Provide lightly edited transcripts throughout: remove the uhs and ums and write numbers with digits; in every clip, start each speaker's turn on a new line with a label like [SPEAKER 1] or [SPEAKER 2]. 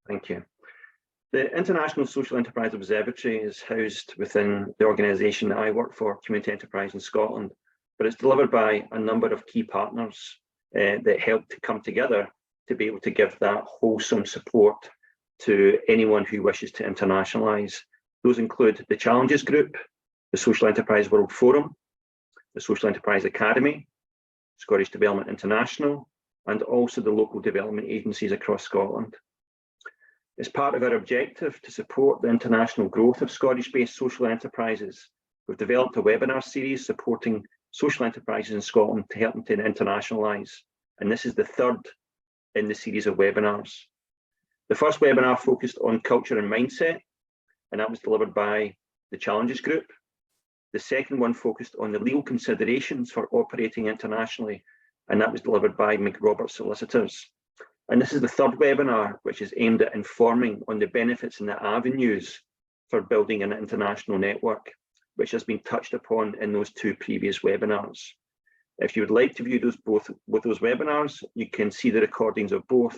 [SPEAKER 1] Thank you. The International Social Enterprise Observatory is housed within the organisation that I work for, Community Enterprise in Scotland, but it's delivered by a number of key partners that help to come together to be able to give that wholesome support to anyone who wishes to internationalise. Those include the Challenges Group, the Social Enterprise World Forum, the Social Enterprise Academy, Scottish Development International, and also the local development agencies across Scotland. As part of our objective to support the international growth of Scottish-based social enterprises, we've developed a webinar series supporting social enterprises in Scotland to help them to internationalise. And this is the third in the series of webinars. The first webinar focused on culture and mindset, and that was delivered by the Challenges Group. The second one focused on the legal considerations for operating internationally, and that was delivered by McRoberts Solicitors. And this is the third webinar, which is aimed at informing on the benefits and the avenues for building an international network, which has been touched upon in those two previous webinars. If you would like to view both those webinars, you can see the recordings of both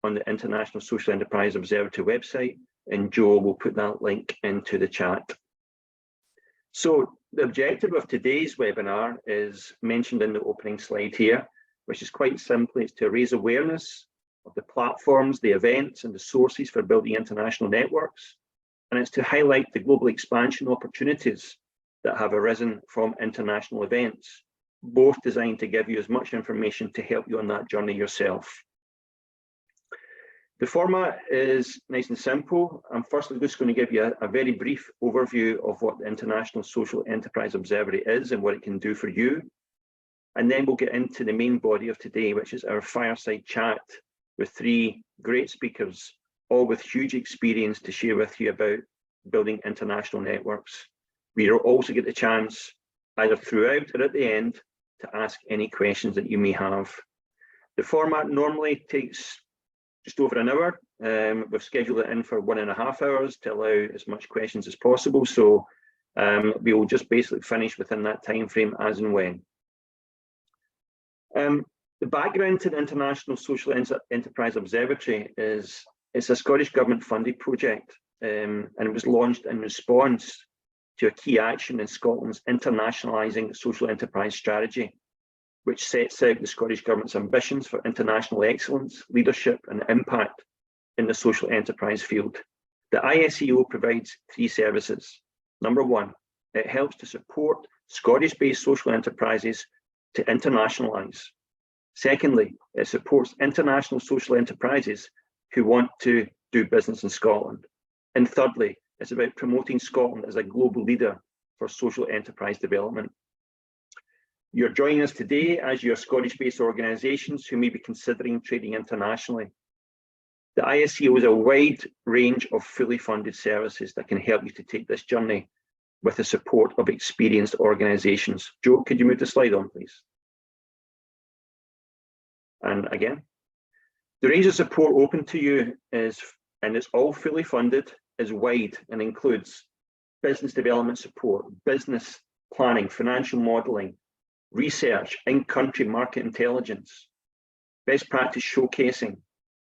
[SPEAKER 1] on the International Social Enterprise Observatory website, and Joe will put that link into the chat. So the objective of today's webinar is mentioned in the opening slide here, which is quite simply it's to raise awareness of the platforms, the events, and the sources for building international networks. And it's to highlight the global expansion opportunities that have arisen from international events, both designed to give you as much information to help you on that journey yourself. The format is nice and simple. I'm firstly just going to give you a very brief overview of what the International Social Enterprise Observatory is and what it can do for you. And then we'll get into the main body of today, which is our fireside chat with three great speakers, all with huge experience to share with you about building international networks. We'll also get the chance, either throughout or at the end, to ask any questions that you may have. The format normally takes just over an hour. We've scheduled it in for 1.5 hours to allow as much questions as possible. So we will just basically finish within that time frame as and when. The background to the International Social Enterprise Observatory is it's a Scottish Government funded project, and it was launched in response to a key action in Scotland's internationalising social enterprise strategy, which sets out the Scottish Government's ambitions for international excellence, leadership and impact in the social enterprise field. The ISEO provides three services. Number one, it helps to support Scottish-based social enterprises to internationalise. Secondly, it supports international social enterprises who want to do business in Scotland. And thirdly, it's about promoting Scotland as a global leader for social enterprise development. You're joining us today as your Scottish-based organisations who may be considering trading internationally. The ISEO is a wide range of fully funded services that can help you to take this journey with the support of experienced organisations. Joe, could you move the slide on, please? And again, the range of support open to you is, and it's all fully funded, is wide and includes business development support, business planning, financial modelling, research, in-country market intelligence, best practice showcasing,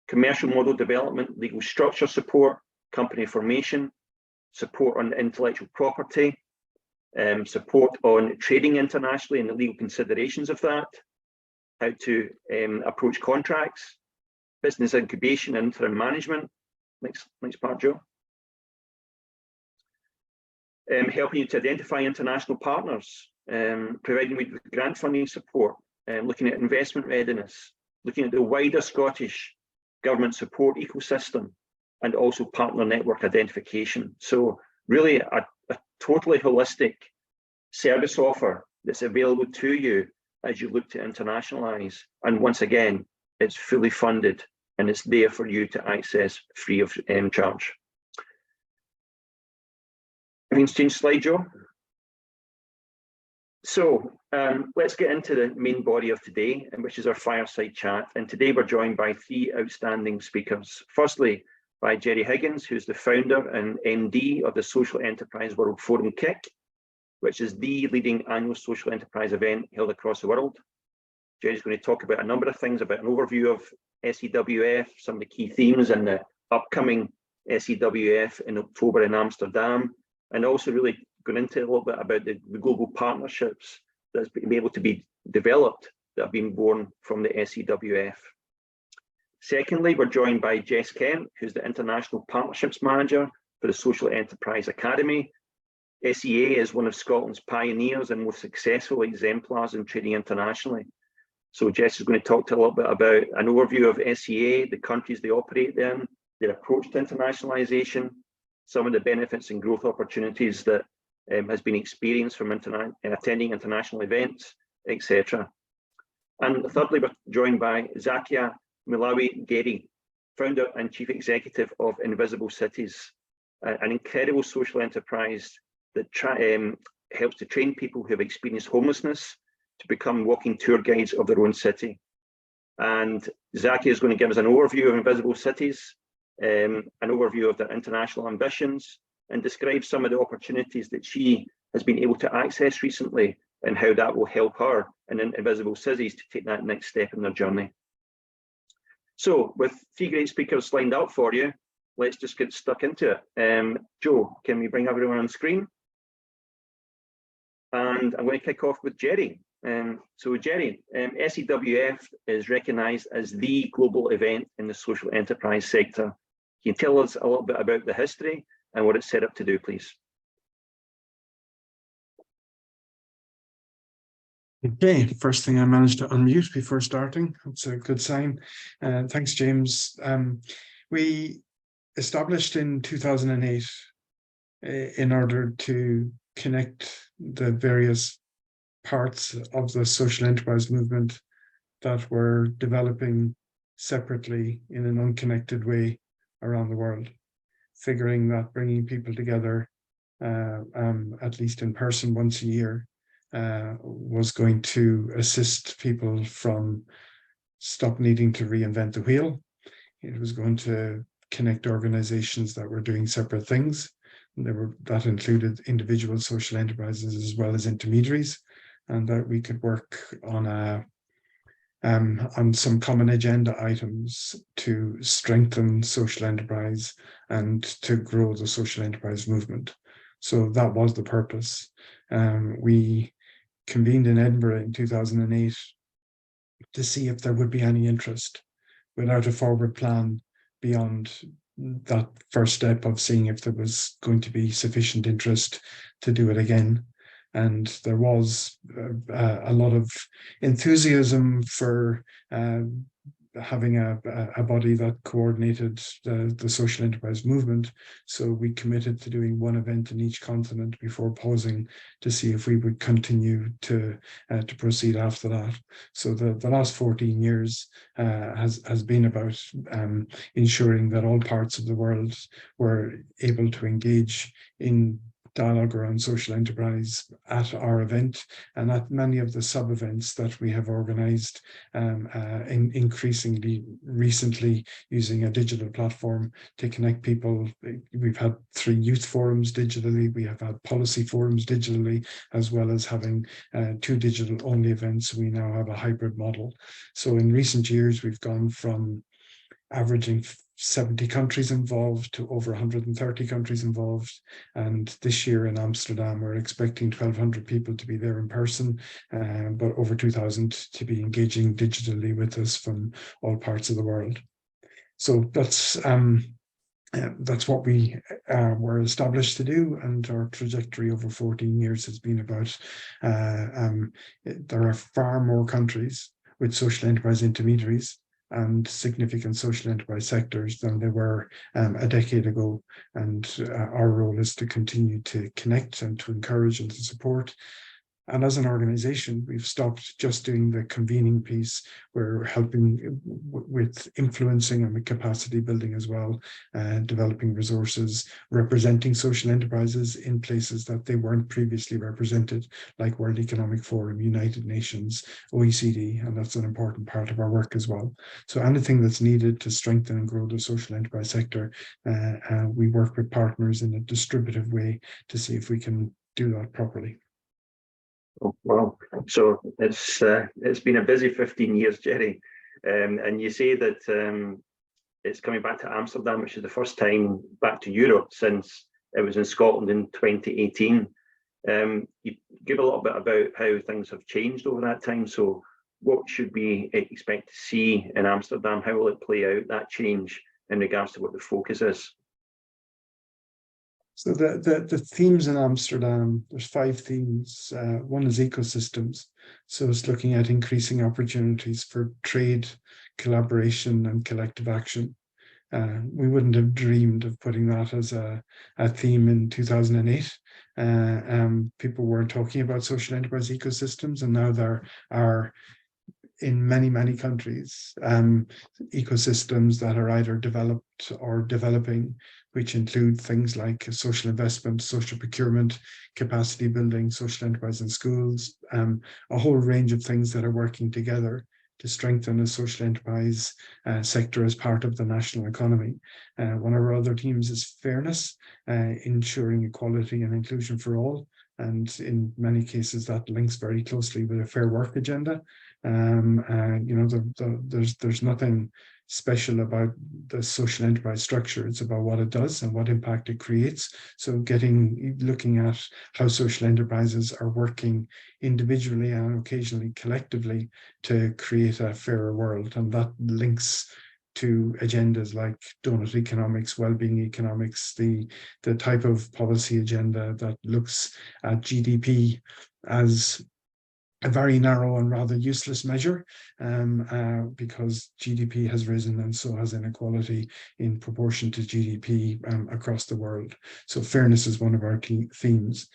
[SPEAKER 1] commercial model development, legal structure support, company formation, support on intellectual property, support on trading internationally and the legal considerations of that, how to approach contracts, business incubation and interim management. Next part, Joe. Helping you to identify international partners, providing you with grant funding support, looking at investment readiness, looking at the wider Scottish government support ecosystem, and also partner network identification. So really a totally holistic service offer that's available to you as you look to internationalise. And once again, it's fully funded and it's there for you to access free of charge. I can change slide, Joe. So let's get into the main body of today, which is our fireside chat. And today we're joined by three outstanding speakers. Firstly, by Jerry Higgins, who's the founder and MD of the Social Enterprise World Forum KIC, which is the leading annual social enterprise event held across the world. Jerry's going to talk about a number of things, about an overview of SEWF, some of the key themes and the upcoming SEWF in October in Amsterdam, and also really going into a little bit about the global partnerships that's been able to be developed that have been born from the SEWF. Secondly, we're joined by Jess Kent, who's the International Partnerships Manager for the Social Enterprise Academy. SEA is one of Scotland's pioneers and most successful exemplars in trading internationally. So Jess is going to talk a little bit about an overview of SEA, the countries they operate in, their approach to internationalisation, some of the benefits and growth opportunities that has been experienced from attending international events, etc. And thirdly, we're joined by Zakia Mulawi Gedi, founder and chief executive of Invisible Cities, an incredible social enterprise that helps to train people who have experienced homelessness to become walking tour guides of their own city. And Zakia is going to give us an overview of Invisible Cities, an overview of their international ambitions, and describe some of the opportunities that she has been able to access recently and how that will help her and Invisible Cities to take that next step in their journey. So with three great speakers lined up for you, let's just get stuck into it. Joe, can we bring everyone on screen? And I'm going to kick off with Jerry. So Jerry, SEWF is recognised as the global event in the social enterprise sector. Can you tell us a little bit about the history and what it's set up to do, please?
[SPEAKER 2] Okay, first thing I managed to unmute before starting. That's a good sign. Thanks, James. We established in 2008 in order to connect the various parts of the social enterprise movement that were developing separately in an unconnected way around the world, figuring that bringing people together, at least in person once a year, was going to assist people from stop needing to reinvent the wheel. It was going to connect organizations that were doing separate things. That included individual social enterprises as well as intermediaries, and that we could work on some common agenda items to strengthen social enterprise and to grow the social enterprise movement. So that was the purpose. We convened in Edinburgh in 2008 to see if there would be any interest, without a forward plan beyond that first step of seeing if there was going to be sufficient interest to do it again. And there was a lot of enthusiasm for having a body that coordinated the social enterprise movement. So we committed to doing one event in each continent before pausing to see if we would continue to proceed after that. So the last 14 years has been about ensuring that all parts of the world were able to engage in dialogue around social enterprise at our event and at many of the sub-events that we have organised, increasingly recently using a digital platform to connect people. We've had 3 youth forums digitally, we have had policy forums digitally, as well as having 2 digital-only events. We now have a hybrid model. So in recent years, we've gone from averaging 70 countries involved to over 130 countries involved. And this year in Amsterdam, we're expecting 1,200 people to be there in person, but over 2,000 to be engaging digitally with us from all parts of the world. So that's what we were established to do, and our trajectory over 14 years has been about, there are far more countries with social enterprise intermediaries and significant social enterprise sectors than there were a decade ago. And our role is to continue to connect and to encourage and to support. And as an organization, we've stopped just doing the convening piece. We're helping with influencing and with capacity building as well, developing resources, representing social enterprises in places that they weren't previously represented, like World Economic Forum, United Nations, OECD, and that's an important part of our work as well. So anything that's needed to strengthen and grow the social enterprise sector, we work with partners in a distributive way to see if we can do that properly.
[SPEAKER 1] Oh, wow. So it's been a busy 15 years, Jerry. And you say that it's coming back to Amsterdam, which is the first time back to Europe since it was in Scotland in 2018. You give a little bit about how things have changed over that time. So what should we expect to see in Amsterdam? How will it play out, that change, in regards to what the focus is?
[SPEAKER 2] So the themes in Amsterdam, there's 5 themes. One is ecosystems. So it's looking at increasing opportunities for trade, collaboration, and collective action. We wouldn't have dreamed of putting that as a theme in 2008. People weren't talking about social enterprise ecosystems, and now there are, in many, many countries, ecosystems that are either developed or developing, which include things like social investment, social procurement, capacity building, social enterprise in schools, a whole range of things that are working together to strengthen a social enterprise sector as part of the national economy. One of our other themes is fairness, ensuring equality and inclusion for all. And in many cases, that links very closely with a fair work agenda. There's nothing special about the social enterprise structure. It's about what it does and what impact it creates. So looking at how social enterprises are working individually and occasionally collectively to create a fairer world. And that links to agendas like donut economics, well-being economics, the type of policy agenda that looks at GDP as a very narrow and rather useless measure, because GDP has risen and so has inequality in proportion to GDP across the world. So fairness is one of our key themes.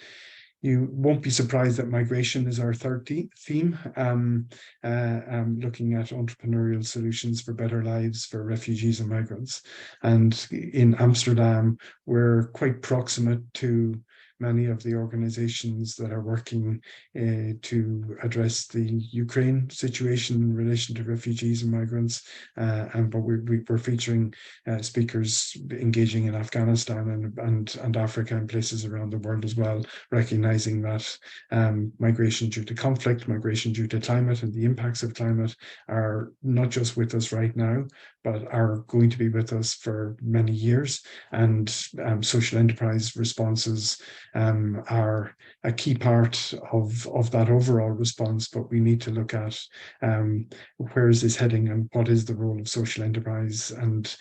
[SPEAKER 2] You won't be surprised that migration is our third theme, looking at entrepreneurial solutions for better lives for refugees and migrants. And in Amsterdam, we're quite proximate to many of the organizations that are working to address the Ukraine situation in relation to refugees and migrants. But we're featuring speakers engaging in Afghanistan and Africa and places around the world as well, recognizing that migration due to conflict, migration due to climate, and the impacts of climate are not just with us right now, but are going to be with us for many years. And social enterprise responses are a key part of that overall response, but we need to look at where is this heading and what is the role of social enterprise and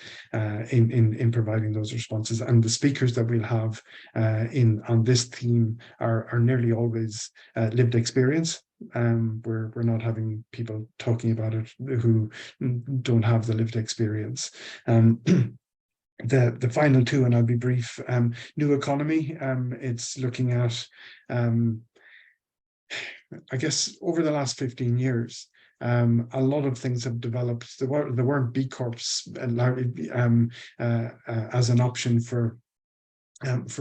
[SPEAKER 2] in providing those responses. And the speakers that we'll have on this theme are nearly always lived experience. We're not having people talking about it who don't have the lived experience. The final two, and I'll be brief, new economy. It's looking at, I guess, over the last 15 years, a lot of things have developed. There weren't B Corps as an option for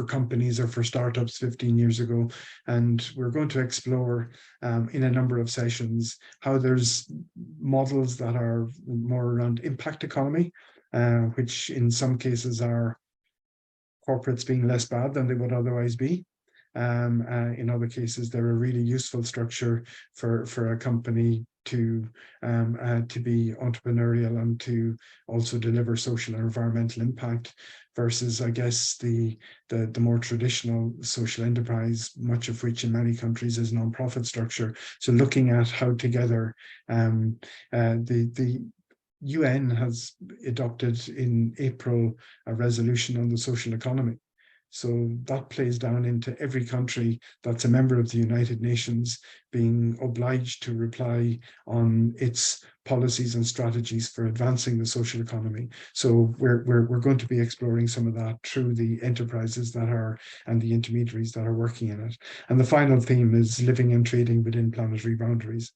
[SPEAKER 2] companies or for startups 15 years ago. And we're going to explore in a number of sessions how there's models that are more around impact economy, which in some cases are corporates being less bad than they would otherwise be. In other cases, they're a really useful structure for a company to be entrepreneurial and to also deliver social and environmental impact, versus, I guess, the more traditional social enterprise, much of which in many countries is non-profit structure. So looking at how together the UN has adopted in April a resolution on the social economy. So that plays down into every country that's a member of the United Nations being obliged to reply on its policies and strategies for advancing the social economy. So we're going to be exploring some of that through the enterprises that are and the intermediaries that are working in it. And the final theme is living and trading within planetary boundaries.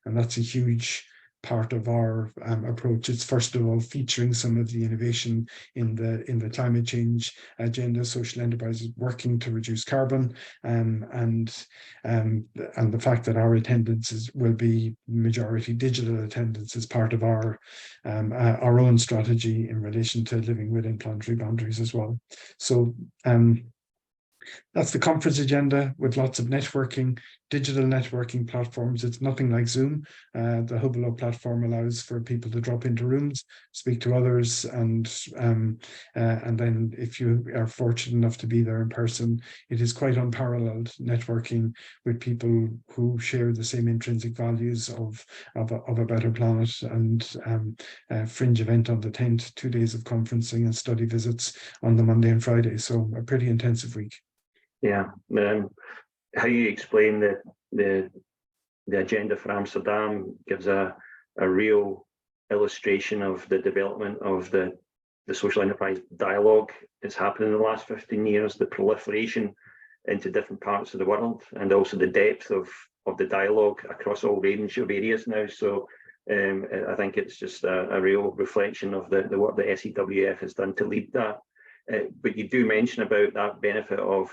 [SPEAKER 2] And that's a huge part of our approach. It's first of all featuring some of the innovation in the climate change agenda, social enterprises working to reduce carbon, and the fact that our attendance will be majority digital attendance as part of our own strategy in relation to living within planetary boundaries as well. So that's the conference agenda, with lots of networking, digital networking platforms. It's nothing like Zoom. The Hubolo platform allows for people to drop into rooms, speak to others, and then if you are fortunate enough to be there in person, it is quite unparalleled networking with people who share the same intrinsic values of a better planet. And fringe event on the 10th, 2 days of conferencing and study visits on the Monday and Friday. So a pretty intensive week.
[SPEAKER 1] Yeah. How you explain the agenda for Amsterdam gives a real illustration of the development of the social enterprise dialogue that's happened in the last 15 years, the proliferation into different parts of the world, and also the depth of the dialogue across all range of areas now. So I think it's just a real reflection of the work that SEWF has done to lead that. But you do mention about that benefit of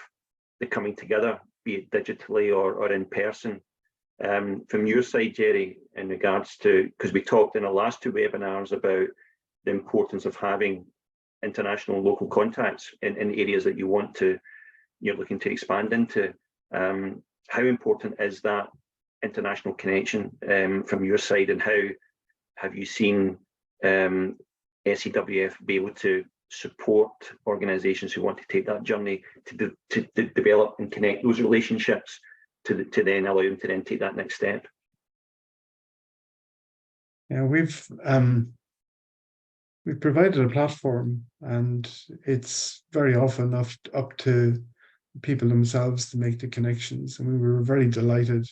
[SPEAKER 1] the coming together, be it digitally or in person. From your side, Jerry, in regards to, because we talked in the last 2 webinars about the importance of having international local contacts in areas that you're looking to expand into. How important is that international connection from your side, and how have you seen SEWF be able to support organizations who want to take that journey to develop and connect those relationships to then allow them to then take that next step?
[SPEAKER 2] Yeah, we've provided a platform, and it's very often up to people themselves to make the connections. And we were very delighted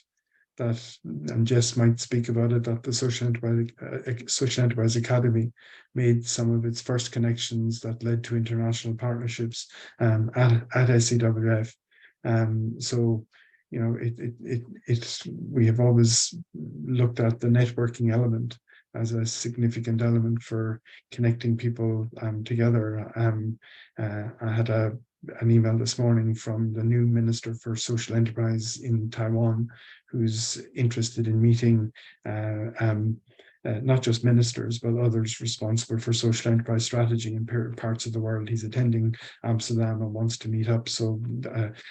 [SPEAKER 2] that, and Jess might speak about it, that the Social Enterprise Academy made some of its first connections that led to international partnerships at SEWF. So, you know, we have always looked at the networking element as a significant element for connecting people together. I had an email this morning from the new Minister for Social Enterprise in Taiwan, who's interested in meeting not just ministers, but others responsible for social enterprise strategy in parts of the world. He's attending Amsterdam and wants to meet up. So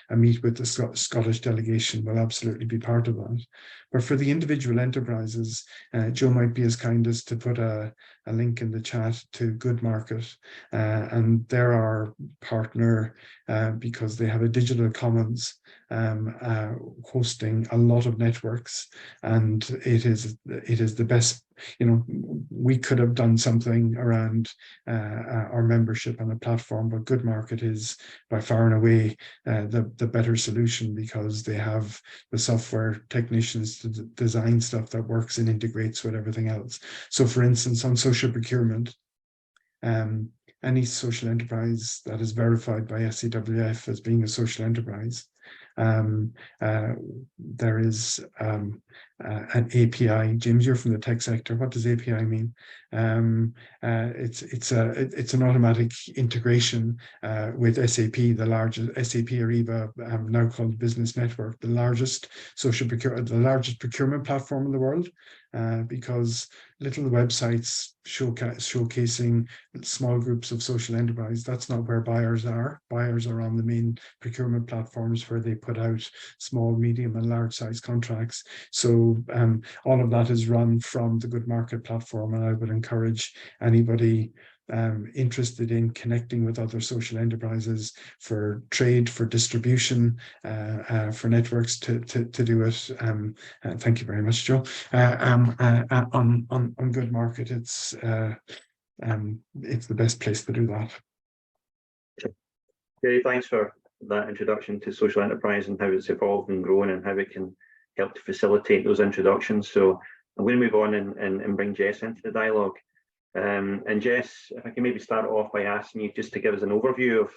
[SPEAKER 2] a meet with the Scottish delegation will absolutely be part of that. But for the individual enterprises, Joe might be as kind as to put a link in the chat to Good Market. And they're our partner because they have a digital commons hosting a lot of networks, and it is the best. You know, we could have done something around our membership on a platform, but Good Market is by far and away the better solution, because they have the software technicians to design stuff that works and integrates with everything else. So for instance, on social procurement, any social enterprise that is verified by SEWF as being a social enterprise, there is an API. James, you're from the tech sector. What does API mean? It's an automatic integration with SAP, the largest SAP Ariba, now called Business Network, the largest procurement platform in the world, because little websites showcasing small groups of social enterprise, that's not where buyers are. Buyers are on the main procurement platforms where they put out small, medium and large size contracts. So all of that is run from the Good Market platform, and I would encourage anybody interested in connecting with other social enterprises for trade, for distribution, for networks to do it. Thank you very much, Joe. On Good Market, it's the best place to do that.
[SPEAKER 1] Okay, thanks for that introduction to social enterprise and how it's evolved and grown and how it can help to facilitate those introductions. So I'm going to move on and bring Jess into the dialogue. And Jess, if I can maybe start off by asking you just to give us an overview of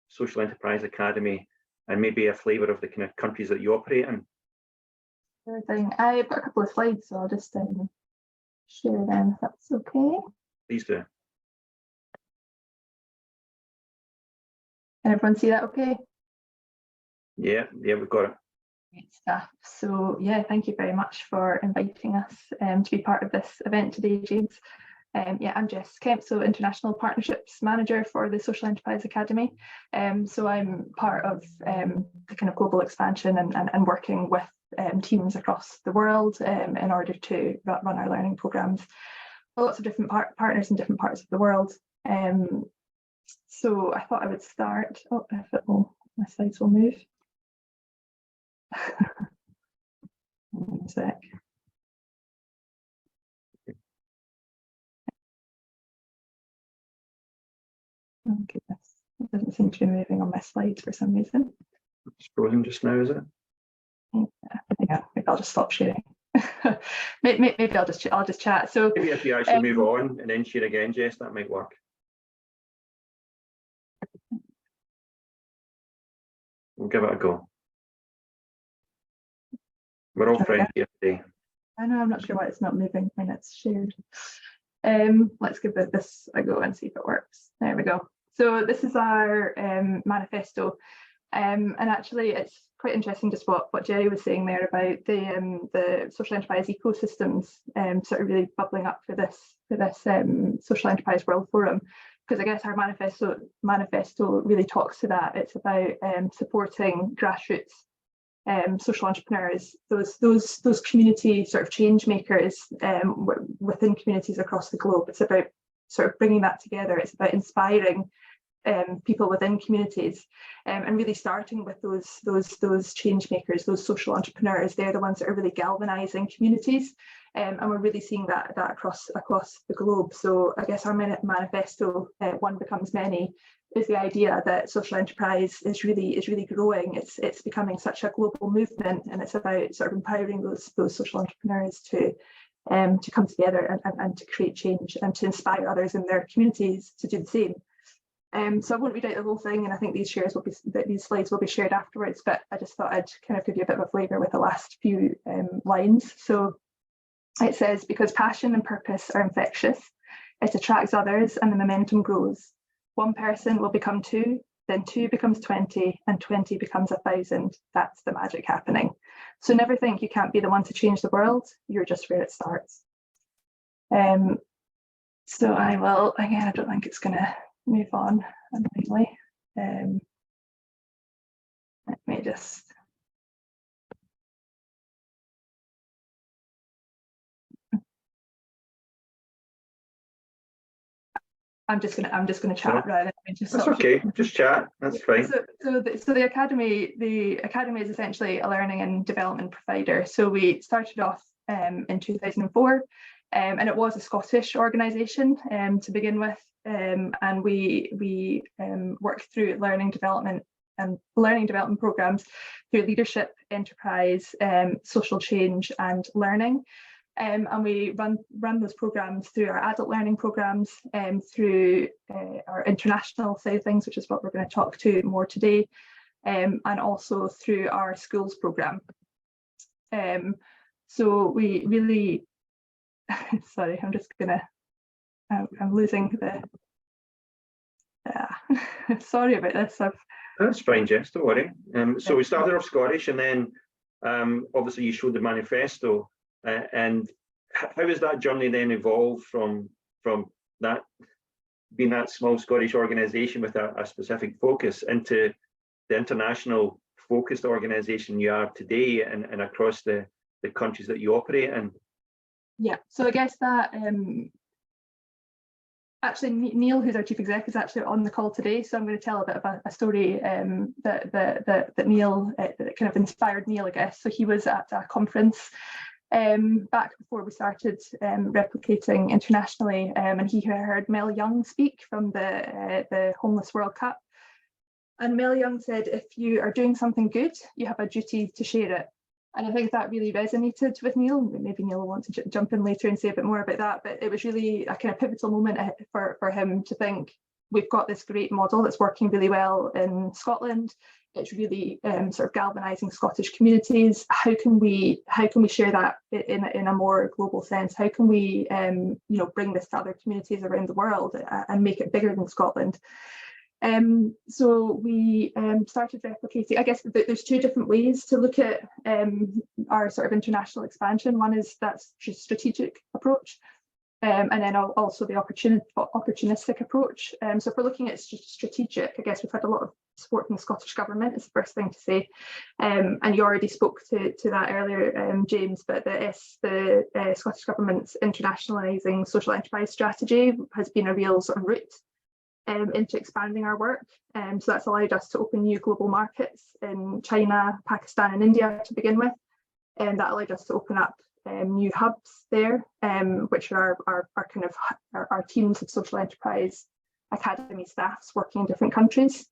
[SPEAKER 1] Social Enterprise Academy and maybe a flavour of the kind of countries that you operate in.
[SPEAKER 3] Sure thing. I've got a couple of slides, so I'll just share them if that's okay.
[SPEAKER 1] Please do.
[SPEAKER 3] Can everyone see that okay?
[SPEAKER 1] Yeah, we've got it.
[SPEAKER 3] Great stuff. So yeah, thank you very much for inviting us to be part of this event today, James. Yeah, I'm Jess Kemp, so International Partnerships Manager for the Social Enterprise Academy. So I'm part of the kind of global expansion and working with teams across the world in order to run our learning programs. Lots of different partners in different parts of the world. So I thought I would start. Oh, if it will, my slides will move. 1 sec. Oh goodness, it doesn't seem to be moving on my slides for some reason.
[SPEAKER 1] It's frozen just now, is it?
[SPEAKER 3] Yeah, maybe I'll just stop sharing. maybe I'll just chat. So
[SPEAKER 1] maybe if you actually move on and then share again, Jess, that might work. We'll give it a go. We're all friends here today.
[SPEAKER 3] I know, I'm not sure why it's not moving when it's shared. Let's give this a go and see if it works. There we go. So this is our manifesto. And actually it's quite interesting just what Jerry was saying there about the social enterprise ecosystems sort of really bubbling up for this social enterprise world forum, because I guess our manifesto really talks to that. It's about supporting grassroots social entrepreneurs, those community sort of change makers within communities across the globe. It's about sort of bringing that together. It's about inspiring people within communities, and really starting with those change makers, those social entrepreneurs. They're the ones that are really galvanizing communities, and we're really seeing that across the globe. So I guess our manifesto, one becomes many, is the idea that social enterprise is really growing. It's becoming such a global movement, and it's about sort of empowering those social entrepreneurs to come together and to create change and to inspire others in their communities to do the same. So I won't read out the whole thing, and I think these slides will be shared afterwards, but I just thought I'd kind of give you a bit of a flavour with the last few lines. So it says, because passion and purpose are infectious, it attracts others and the momentum grows. One person will become 2, then 2 becomes 20, and 20 becomes 1,000. That's the magic happening. So never think you can't be the one to change the world. You're just where it starts. So I will, again, I don't think it's going to move on annoyingly. Let me just. I'm just gonna chat rather than just.
[SPEAKER 1] That's okay. Just chat. That's fine.
[SPEAKER 3] So the academy is essentially a learning and development provider. So we started off in 2004, and it was a Scottish organisation to begin with, and we worked through learning development programs through leadership, enterprise, social change, and learning. And we run those programs through our adult learning programs, through our international side of things, which is what we're going to talk to more today, and also through our schools program. So we really, sorry, I'm just gonna, I'm losing the, sorry about this.
[SPEAKER 1] That's fine, Jess, don't worry. So we started off Scottish, and then obviously you showed the manifesto. And how has that journey then evolved from that being that small Scottish organisation with a specific focus into the international focused organisation you are today and across the countries that you operate in?
[SPEAKER 3] Yeah, so I guess that actually Neil, who's our chief exec, is actually on the call today. So I'm going to tell a bit about a story that Neil, that kind of inspired Neil, I guess. So he was at a conference back before we started replicating internationally, and he heard Mel Young speak from the Homeless World Cup. And Mel Young said, if you are doing something good, you have a duty to share it. And I think that really resonated with Neil. Maybe Neil will want to jump in later and say a bit more about that, but it was really a kind of pivotal moment for him to think, we've got this great model that's working really well in Scotland. It's really sort of galvanising Scottish communities. How can we share that in a more global sense? How can we bring this to other communities around the world and make it bigger than Scotland? So we started replicating. I guess there's two different ways to look at our sort of international expansion. One is that strategic approach, And then also the opportunistic approach. So if we're looking at strategic, I guess we've had a lot of support from the Scottish Government is the first thing to say. And you already spoke to that earlier, James, but the Scottish Government's internationalising social enterprise strategy has been a real sort of route into expanding our work. So that's allowed us to open new global markets in China, Pakistan and India to begin with. And that allowed us to open up new hubs there, which are our teams of social enterprise academy staffs working in different countries.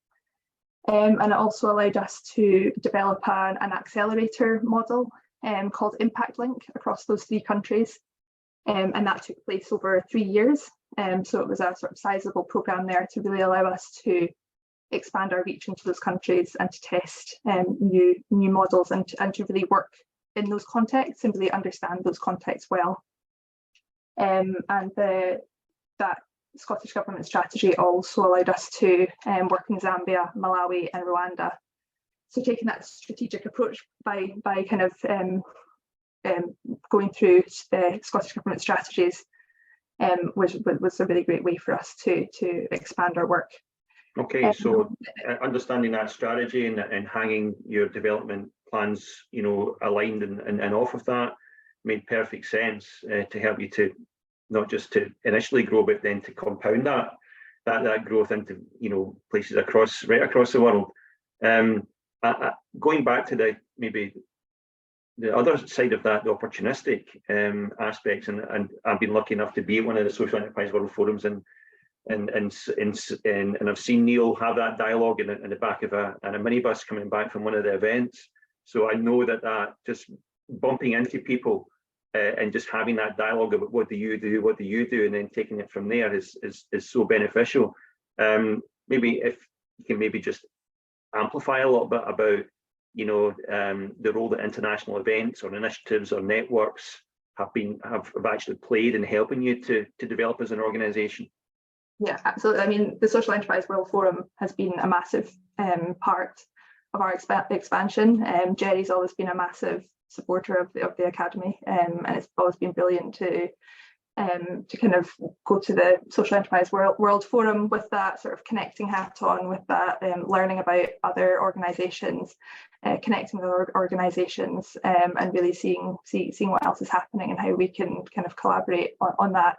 [SPEAKER 3] And it also allowed us to develop an accelerator model called Impact Link across those 3 countries. And that took place over 3 years. So it was a sort of sizable program there to really allow us to expand our reach into those countries and to test new models and to really work in those contexts and really understand those contexts well. And that Scottish Government strategy also allowed us to work in Zambia, Malawi and Rwanda. So taking that strategic approach by kind of going through the Scottish Government strategies was a really great way for us to expand our work.
[SPEAKER 1] Okay, so understanding that strategy and hanging your development plans, you know, aligned and off of that made perfect sense to help you to not just to initially grow, but then to compound that growth into, you know, places right across the world. Going back to maybe the other side of that, the opportunistic aspects, and I've been lucky enough to be at one of the Social Enterprise World Forums, and I've seen Neil have that dialogue in the back of a minibus coming back from one of the events. So I know that just bumping into people and just having that dialogue about what do you do, and then taking it from there is so beneficial. Maybe if you can maybe just amplify a little bit about, you know, the role that international events or initiatives or networks have actually played in helping you to develop as an organisation.
[SPEAKER 3] Yeah, absolutely. I mean, the Social Enterprise World Forum has been a massive part of our expansion. Jerry's always been a massive supporter of the Academy, and it's always been brilliant to kind of go to the Social Enterprise World Forum with that sort of connecting hat on, with that learning about other organisations, connecting with other organisations, and really seeing what else is happening and how we can kind of collaborate on that.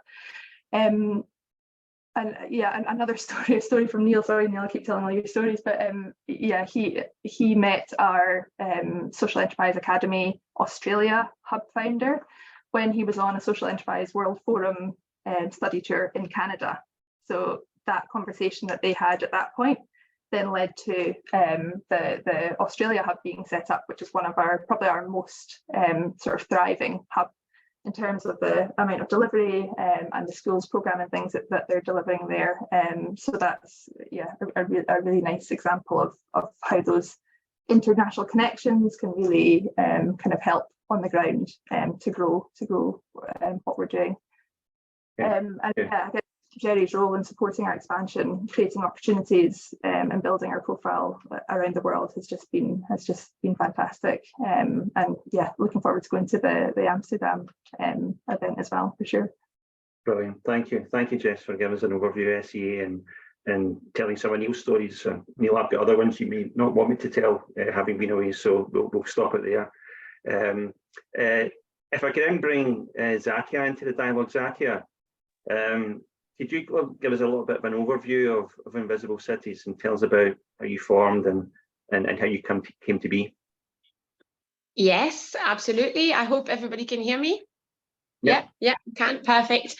[SPEAKER 3] And yeah, and another story from Neil. Sorry, Neil, I keep telling all your stories, but yeah, he met our Social Enterprise Academy Australia hub founder when he was on a Social Enterprise World Forum study tour in Canada. So that conversation that they had at that point then led to the Australia hub being set up, which is one of probably our most sort of thriving hub in terms of the amount of delivery and the schools program and things that they're delivering there. So that's, yeah, a really nice example of how those international connections can really kind of help on the ground to grow what we're doing. And yeah, I guess Jerry's role in supporting our expansion, creating opportunities and building our profile around the world has just been fantastic. And yeah, looking forward to going to the Amsterdam event as well, for sure.
[SPEAKER 1] Brilliant. Thank you, Jess, for giving us an overview of SEA and telling some of Neil's stories. Neil, I've got other ones you may not want me to tell, having been away, so we'll stop it there. If I can then bring Zakia into the dialogue. Zakia, could you give us a little bit of an overview of Invisible Cities and tell us about how you formed and how you came to be?
[SPEAKER 4] Yes, absolutely. I hope everybody can hear me.
[SPEAKER 1] Yeah,
[SPEAKER 4] can. Perfect.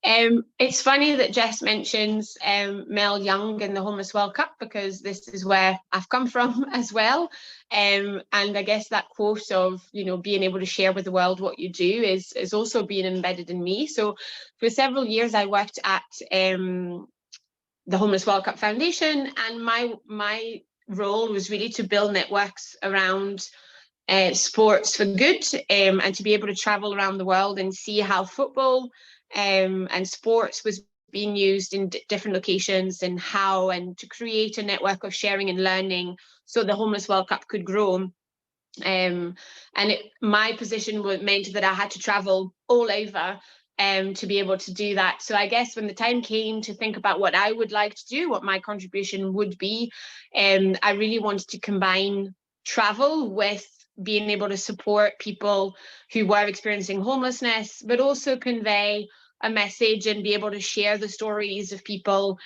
[SPEAKER 4] It's funny that Jess mentions Mel Young and the Homeless World Cup, because this is where I've come from as well. And I guess that quote of, you know, being able to share with the world what you do is also being embedded in me. So for several years, I worked at the Homeless World Cup Foundation, and my role was really to build networks around sports for good, and to be able to travel around the world and see how football and sports was being used in different locations, and to create a network of sharing and learning so the Homeless World Cup could grow. My position meant that I had to travel all over to be able to do that. So I guess when the time came to think about what I would like to do, what my contribution would be, I really wanted to combine travel with being able to support people who were experiencing homelessness, but also convey a message and be able to share the stories of people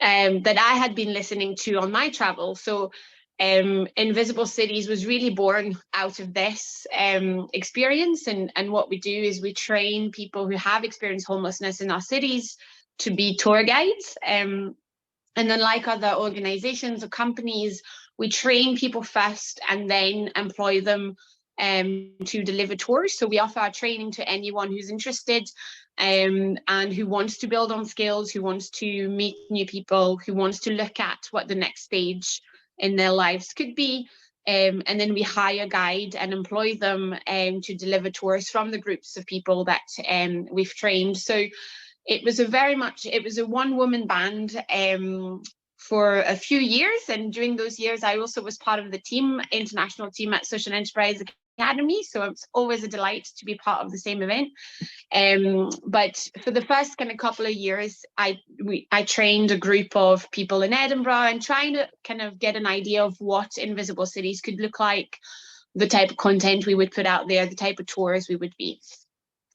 [SPEAKER 4] that I had been listening to on my travel. So Invisible Cities was really born out of this experience. And what we do is we train people who have experienced homelessness in our cities to be tour guides. And then, like other organizations or companies, we train people first and then employ them to deliver tours. So we offer our training to anyone who's interested and who wants to build on skills, who wants to meet new people, who wants to look at what the next stage in their lives could be. And then we hire a guide and employ them to deliver tours from the groups of people that we've trained. So it was a one-woman band for a few years, and during those years I also was part of the international team at Social Enterprise Academy, so it's always a delight to be part of the same event. But for the first kind of couple of years, I trained a group of people in Edinburgh and trying to kind of get an idea of what Invisible Cities could look like, the type of content we would put out there, the type of tours we would be.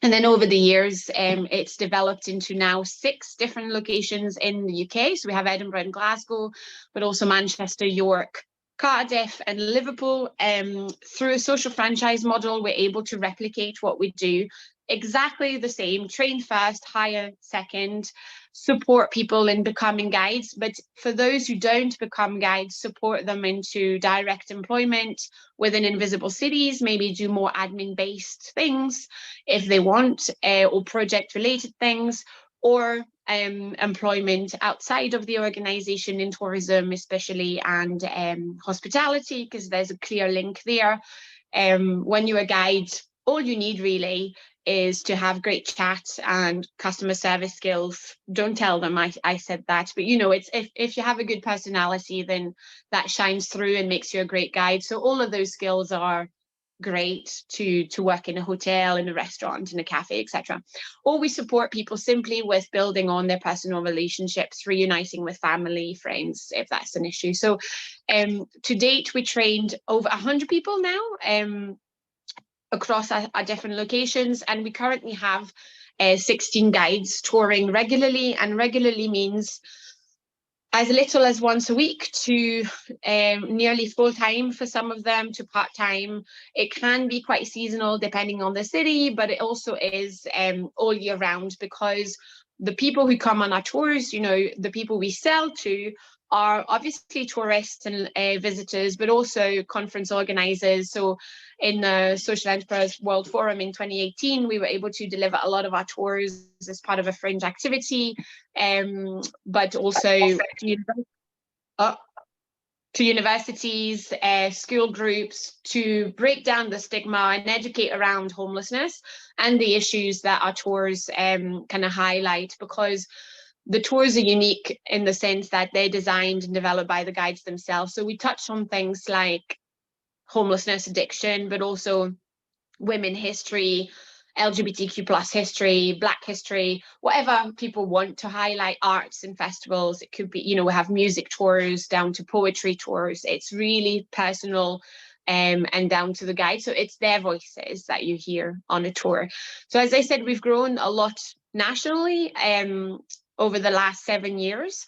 [SPEAKER 4] And then over the years, it's developed into now 6 different locations in the UK. So we have Edinburgh and Glasgow, but also Manchester, York, Cardiff and Liverpool. Through a social franchise model, we're able to replicate what we do exactly the same: train first, hire second, support people in becoming guides. But for those who don't become guides, support them into direct employment within Invisible Cities, maybe do more admin-based things if they want, or project-related things, or employment outside of the organization in tourism especially, and hospitality, because there's a clear link there. When you're a guide, all you need really is to have great chat and customer service skills. Don't tell them I said that, but you know, it's if you have a good personality, then that shines through and makes you a great guide. So all of those skills are great to work in a hotel, in a restaurant, in a cafe, etc. Or we support people simply with building on their personal relationships, reuniting with family, friends, if that's an issue. So to date, we trained over 100 people now across our different locations, and we currently have 16 guides touring regularly, and regularly means as little as once a week to nearly full-time for some of them, to part-time. It can be quite seasonal depending on the city, but it also is all year round, because the people who come on our tours, you know, the people we sell to are obviously tourists and visitors, but also conference organizers. So in the Social Enterprise World Forum in 2018, we were able to deliver a lot of our tours as part of a fringe activity, but also to universities, school groups, to break down the stigma and educate around homelessness and the issues that our tours kind of highlight, because the tours are unique in the sense that they're designed and developed by the guides themselves. So we touch on things like homelessness, addiction, but also women history, LGBTQ plus history, Black history, whatever people want to highlight, arts and festivals. It could be, you know, we have music tours down to poetry tours. It's really personal and down to the guide. So it's their voices that you hear on a tour. So as I said, we've grown a lot nationally over the last 7 years.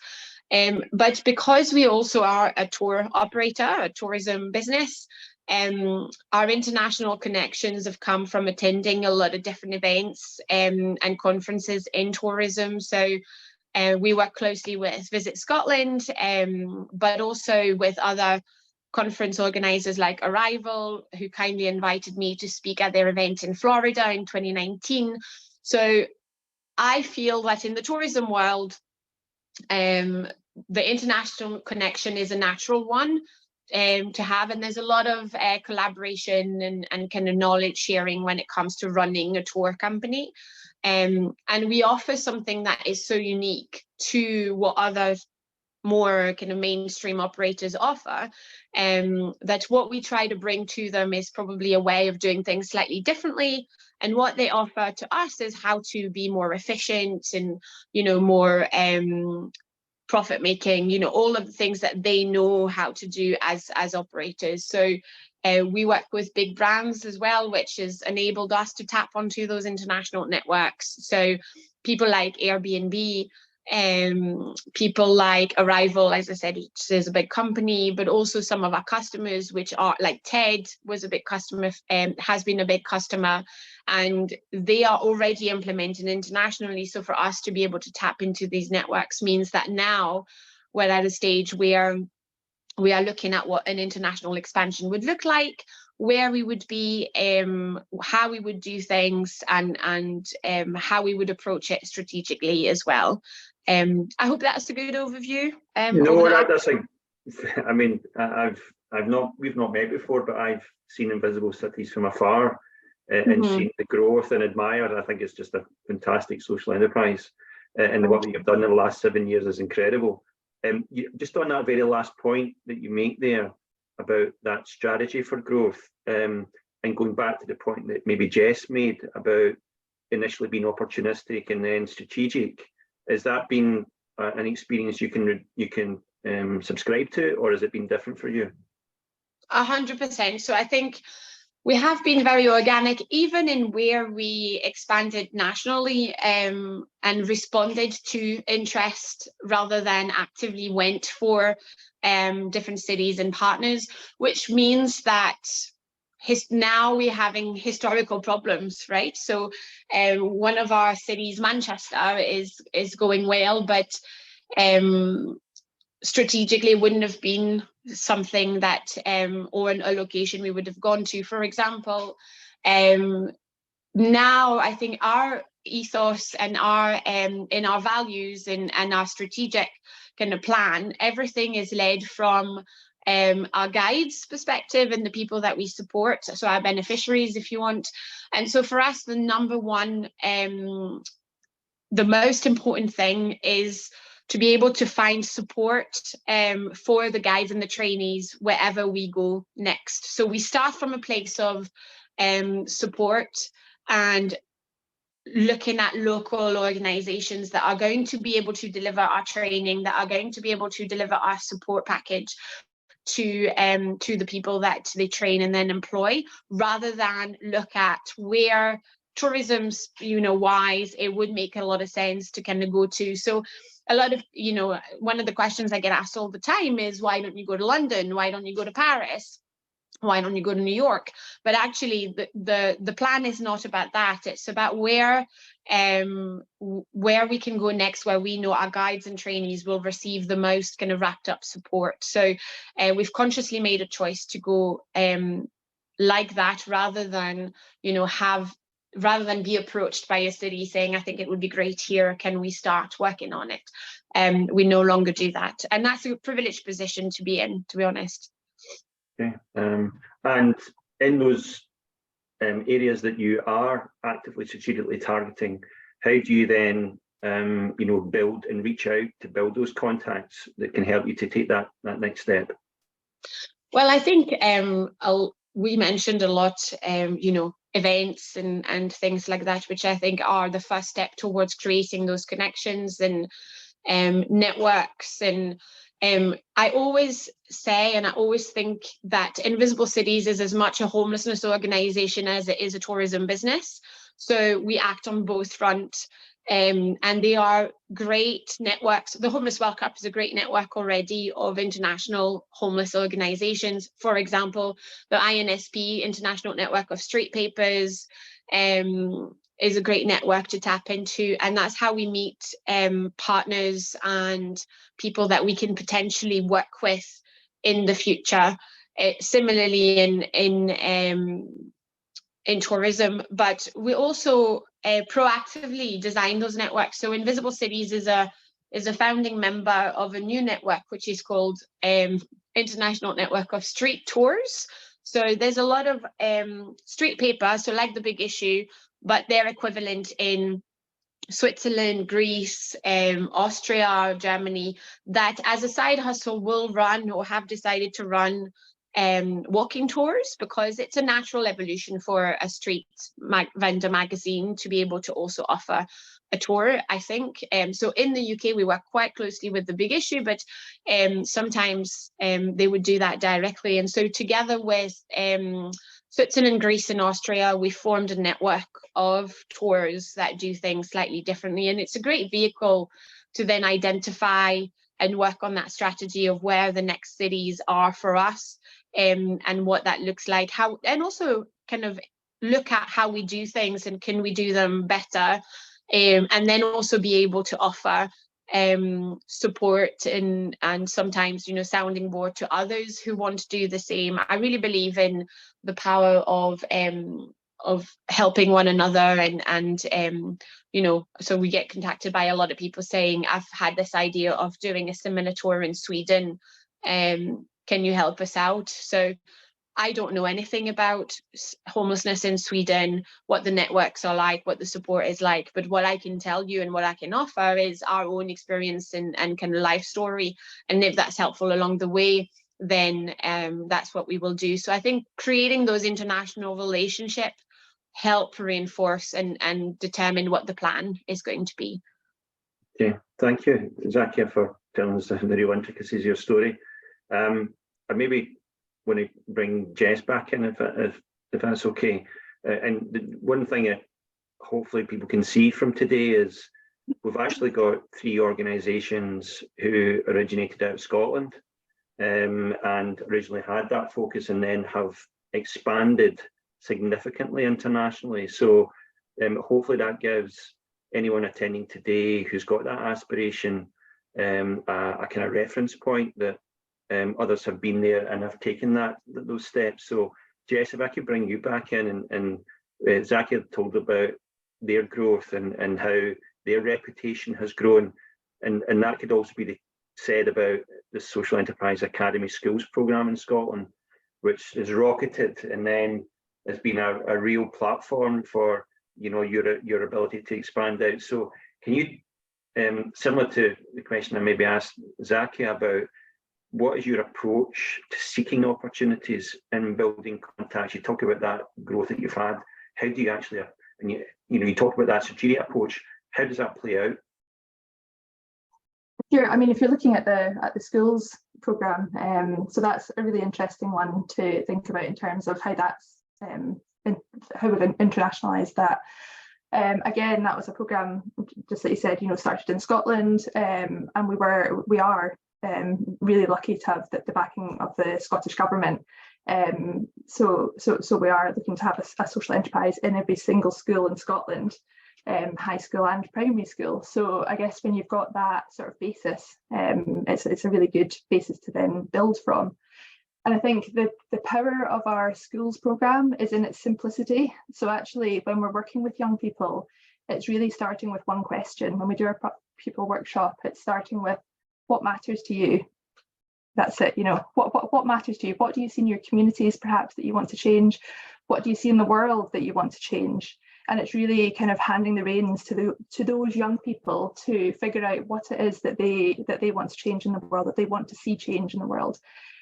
[SPEAKER 4] But because we also are a tour operator, a tourism business, our international connections have come from attending a lot of different events and conferences in tourism. So we work closely with Visit Scotland, but also with other conference organizers like Arrival, who kindly invited me to speak at their event in Florida in 2019. So I feel that in the tourism world, the international connection is a natural one to have, and there's a lot of collaboration and kind of knowledge sharing when it comes to running a tour company, and we offer something that is so unique to what other more kind of mainstream operators offer, that what we try to bring to them is probably a way of doing things slightly differently, And what they offer to us is how to be more efficient and, more profit making, all of the things that they know how to do as operators. So we work with big brands as well, which has enabled us to tap onto those international networks. So people like Airbnb, people like Arrival, as I said, which is a big company, but also some of our customers, which are like TED was a big customer, has been a big customer, and they are already implementing internationally. So for us to be able to tap into these networks means that now we're at a stage where we are looking at what an international expansion would look like, where we would be, how we would do things, and how we would approach it strategically as well. I hope that's a good overview.
[SPEAKER 1] I mean, we've not met before, but I've seen Invisible Cities from afar and seen the growth and admired. I think it's just a fantastic social enterprise, and the work that you've done in the last 7 years is incredible. Just on that very last point that you make there about that strategy for growth, and going back to the point that maybe Jess made about initially being opportunistic and then strategic, has that been an experience you can subscribe to, or has it been different for you?
[SPEAKER 4] 100%. So I think we have been very organic, even in where we expanded nationally, and responded to interest rather than actively went for different cities and partners, which means that now we're having historical problems, right? So one of our cities, Manchester, is going well, but strategically wouldn't have been something that or a location we would have gone to, for example. Now I think our ethos and our in our values and our strategic kind of plan, everything is led from our guides' perspective and the people that we support, so our beneficiaries, if you want. And so for us, the number one, the most important thing is to be able to find support for the guides and the trainees wherever we go next. So we start from a place of support and looking at local organizations that are going to be able to deliver our training, that are going to be able to deliver our support package to the people that they train and then employ, rather than look at where tourism's, wise, it would make a lot of sense to kind of go to. So a lot of, one of the questions I get asked all the time is, why don't you go to London? Why don't you go to Paris? Why don't you go to New York? But actually the plan is not about that. It's about where we can go next, where we know our guides and trainees will receive the most kind of wrapped up support. So we've consciously made a choice to go like that, rather than be approached by a city saying, I think it would be great here, can we start working on it? We no longer do that, and that's a privileged position to be in, to be honest.
[SPEAKER 1] Okay, and in those areas that you are actively strategically targeting, how do you then build and reach out to build those contacts that can help you to take that next step?
[SPEAKER 4] Well, I think we mentioned a lot, events and things like that, which I think are the first step towards creating those connections and networks. And I always say, and I always think, that Invisible Cities is as much a homelessness organisation as it is a tourism business. So we act on both fronts, and they are great networks. The Homeless World Cup is a great network already of international homeless organisations. For example, the INSP, International Network of Street Papers, is a great network to tap into, and that's how we meet partners and people that we can potentially work with in the future. Similarly in tourism, but we also proactively design those networks. So Invisible Cities is a founding member of a new network which is called International Network of Street Tours. So there's a lot of street paper, so like The Big Issue, but they're equivalent in Switzerland, Greece, Austria, Germany, that as a side hustle will run or have decided to run walking tours, because it's a natural evolution for a street vendor magazine to be able to also offer a tour, I think. So in the UK, we work quite closely with the Big Issue, but sometimes they would do that directly. And so together with Switzerland, Greece and Austria, we formed a network of tours that do things slightly differently. And it's a great vehicle to then identify and work on that strategy of where the next cities are for us, and what that looks like, how, and also kind of look at how we do things and can we do them better, and then also be able to offer support and sometimes, you know, sounding board to others who want to do the same. I really believe in the power of helping one another, and you know, so we get contacted by a lot of people saying, I've had this idea of doing a similar tour in Sweden, can you help us out? So I don't know anything about homelessness in Sweden, what the networks are like, what the support is like, but what I can tell you and what I can offer is our own experience and kind of life story. And if that's helpful along the way, then that's what we will do. So I think creating those international relationships help reinforce and determine what the plan is going to be.
[SPEAKER 1] Okay, thank you, Zakia, for telling us the real intricacies of your story. I maybe want to bring Jess back in if that's okay. And the one thing that hopefully people can see from today is we've actually got 3 organisations who originated out of Scotland, and originally had that focus and then have expanded significantly internationally. So hopefully that gives anyone attending today who's got that aspiration a kind of reference point that others have been there and have taken those steps. So Jess, if I could bring you back in, and Zakia told about their growth and how their reputation has grown, and that could also be said about the Social Enterprise Academy Schools programme in Scotland, which is rocketed and then has been a real platform for, you know, your ability to expand out. So can you, similar to the question I maybe asked Zakia about, what is your approach to seeking opportunities and building contacts? You talk about that growth that you've had. How do you actually, and you talk about that strategic approach, how does that play out?
[SPEAKER 3] Sure. I mean, if you're looking at the schools programme, so that's a really interesting one to think about in terms of how that's how we've internationalised that. Again, that was a programme, just like you said, you know, started in Scotland, and we are really lucky to have the backing of the Scottish Government. So we are looking to have a social enterprise in every single school in Scotland, high school and primary school. So I guess when you've got that sort of basis, it's a really good basis to then build from. And I think the power of our schools programme is in its simplicity. So actually, when we're working with young people, it's really starting with one question. When we do our pupil workshop, it's starting with, what matters to you? That's it. You know, what matters to you? What do you see in your communities perhaps that you want to change? What do you see in the world that you want to change? And it's really kind of handing the reins to those young people to figure out what it is that they want to change in the world, that they want to see change in the world.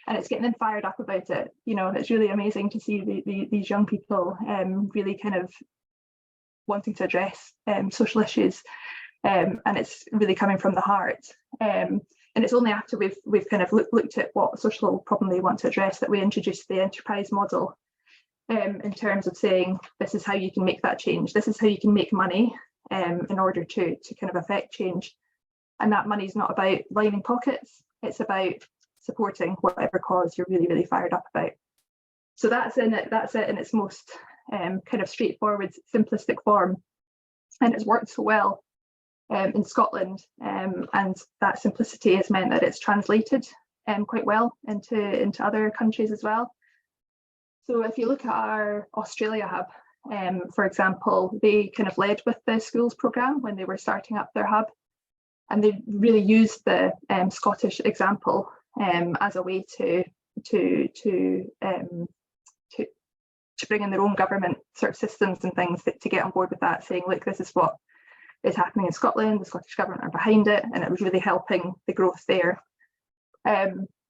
[SPEAKER 3] And it's getting them fired up about it. You know, it's really amazing to see these young people really kind of wanting to address social issues, and it's really coming from the heart. And it's only after we've kind of looked at what social problem they want to address that we introduced the enterprise model, in terms of saying, this is how you can make that change. This is how you can make money in order to kind of affect change. And that money is not about lining pockets. It's about supporting whatever cause you're really, really fired up about. So that's it in its most kind of straightforward, simplistic form. And it's worked so well in Scotland, and that simplicity has meant that it's translated quite well into other countries as well. So if you look at our Australia hub, for example, they kind of led with the schools programme when they were starting up their hub, and they really used the Scottish example as a way to bring in their own government sort of systems and things to get on board with that, saying, look, this is what is happening in Scotland, the Scottish Government are behind it, and it was really helping the growth there.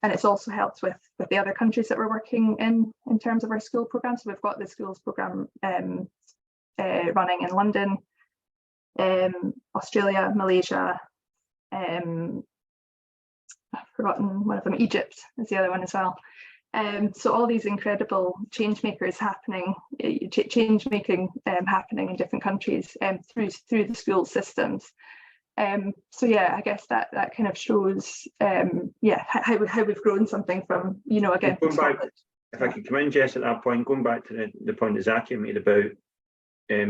[SPEAKER 3] it's also helped with the other countries that we're working in terms of our school program. So we've got the schools program running in London, Australia, Malaysia, I've forgotten one of them, Egypt is the other one as well. So all these incredible change makers happening, happening in different countries through the school systems. So yeah, I guess that kind of shows how we've grown something from, again,
[SPEAKER 1] going back, if I could come in, Jess, at that point, going back to the point that Zakia made about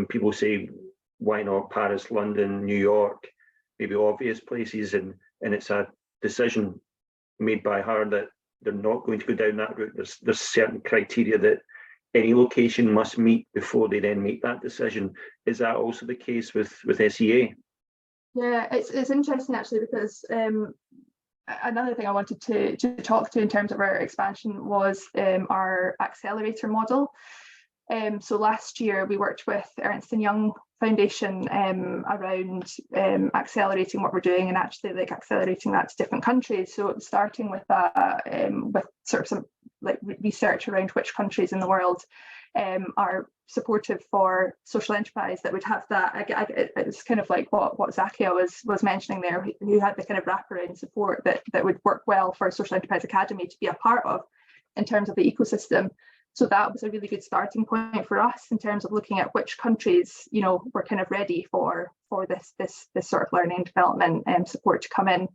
[SPEAKER 1] people say, why not Paris, London, New York, maybe obvious places, and it's a decision made by her that they're not going to go down that route. There's certain criteria that any location must meet before they then make that decision. Is that also the case with SEA?
[SPEAKER 3] Yeah, it's interesting actually, because another thing I wanted to talk to in terms of our expansion was our accelerator model. So last year we worked with Ernst & Young Foundation around accelerating what we're doing, and actually like accelerating that to different countries. So starting with with sort of some like research around which countries in the world are supportive for social enterprise that would have that. It's kind of like what Zakia was mentioning there, who had the kind of wraparound support that would work well for a social enterprise academy to be a part of in terms of the ecosystem. So that was a really good starting point for us in terms of looking at which countries, were kind of ready for this sort of learning and development support to come in.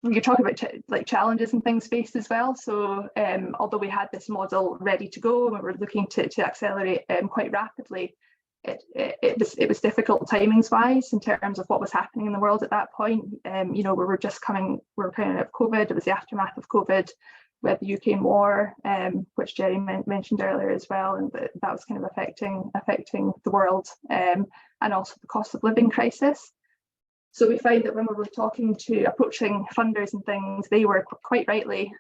[SPEAKER 3] You're talking about like challenges and things faced as well. So although we had this model ready to go and we were looking to accelerate quite rapidly, it was difficult timings wise in terms of what was happening in the world at that point. We were coming out of COVID. It was the aftermath of COVID. We had the Ukraine war, which Jerry mentioned earlier as well, and that was kind of affecting the world, and also the cost of living crisis. So we find that when we were approaching funders and things, they were quite rightly,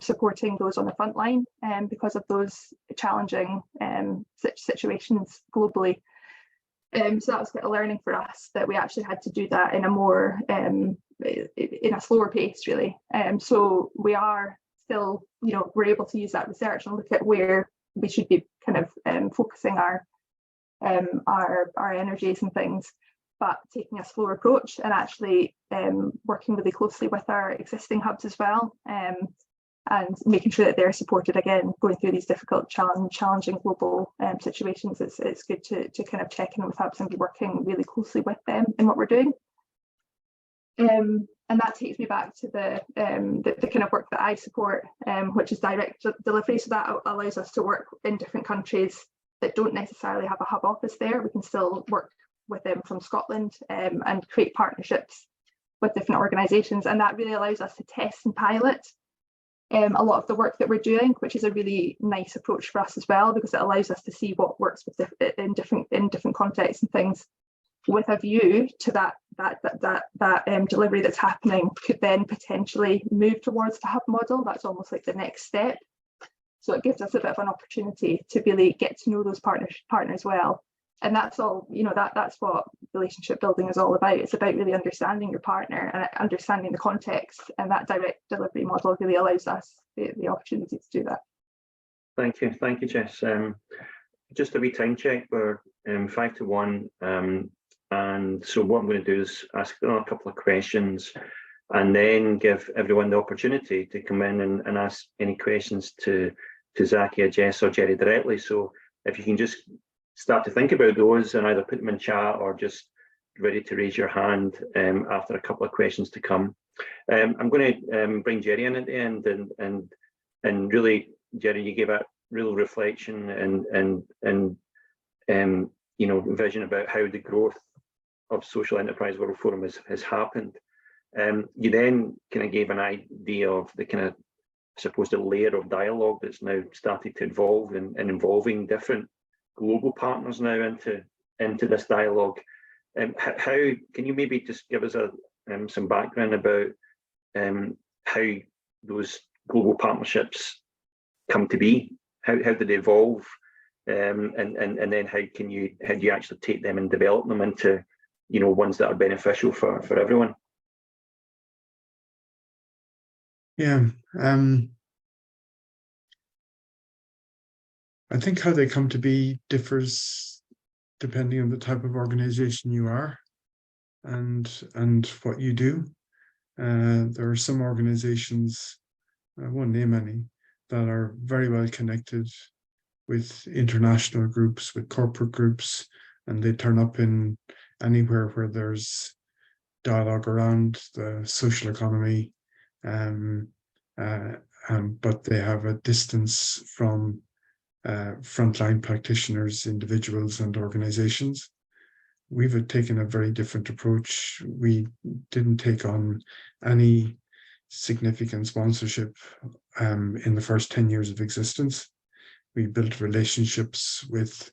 [SPEAKER 3] supporting those on the front line, because of those challenging situations globally. So that was quite a learning for us, that we actually had to do that in a more in a slower pace, really. So we are still, we're able to use that research and look at where we should be kind of focusing our energies and things, but taking a slower approach and actually working really closely with our existing hubs as well, and making sure that they're supported, again, going through these difficult, challenging global situations. It's good to kind of check in with hubs and be working really closely with them in what we're doing. And that takes me back to the kind of work that I support, which is direct delivery. So that allows us to work in different countries that don't necessarily have a hub office there. We can still work with them from Scotland and create partnerships with different organisations, and that really allows us to test and pilot a lot of the work that we're doing, which is a really nice approach for us as well, because it allows us to see what works with in different contexts and things, with a view to that delivery that's happening could then potentially move towards the hub model. That's almost like the next step. So it gives us a bit of an opportunity to really get to know those partners well. And that's all, that's what relationship building is all about. It's about really understanding your partner and understanding the context, and that direct delivery model really allows us the opportunity to do that.
[SPEAKER 1] Thank you, Jess. Just a wee time check. We're 5 to 1, and so what I'm going to do is ask them a couple of questions, and then give everyone the opportunity to come in and ask any questions to Zakia, Jess, or Jerry directly. So if you can just start to think about those and either put them in chat or just ready to raise your hand after a couple of questions to come. I'm going to bring Jerry in at the end, and really, Jerry, you gave a real reflection and vision about how the growth of Social Enterprise World Forum has happened. You then kind of gave an idea of the kind of, I suppose, the layer of dialogue that's now started to evolve and involving different global partners now into this dialogue. How can you maybe just give us some background about how those global partnerships come to be? How did they evolve, and then how do you actually take them and develop them into ones that are beneficial for everyone?
[SPEAKER 2] Yeah. I think how they come to be differs depending on the type of organization you are and what you do. There are some organizations, I won't name any, that are very well connected with international groups, with corporate groups, and they turn up in anywhere where there's dialogue around the social economy, um, uh, but they have a distance from frontline practitioners, individuals, and organizations. We've taken a very different approach. We didn't take on any significant sponsorship in the first 10 years of existence. We built relationships with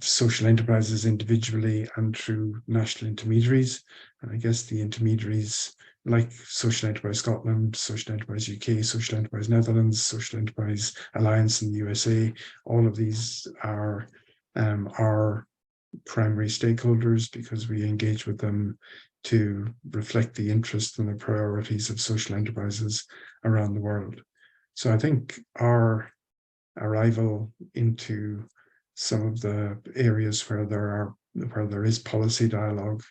[SPEAKER 2] social enterprises individually and through national intermediaries. And I guess the intermediaries like Social Enterprise Scotland, Social Enterprise UK, Social Enterprise Netherlands, Social Enterprise Alliance in the USA, all of these are our primary stakeholders because we engage with them to reflect the interests and the priorities of social enterprises around the world. So I think our arrival into some of the areas where there is policy dialogue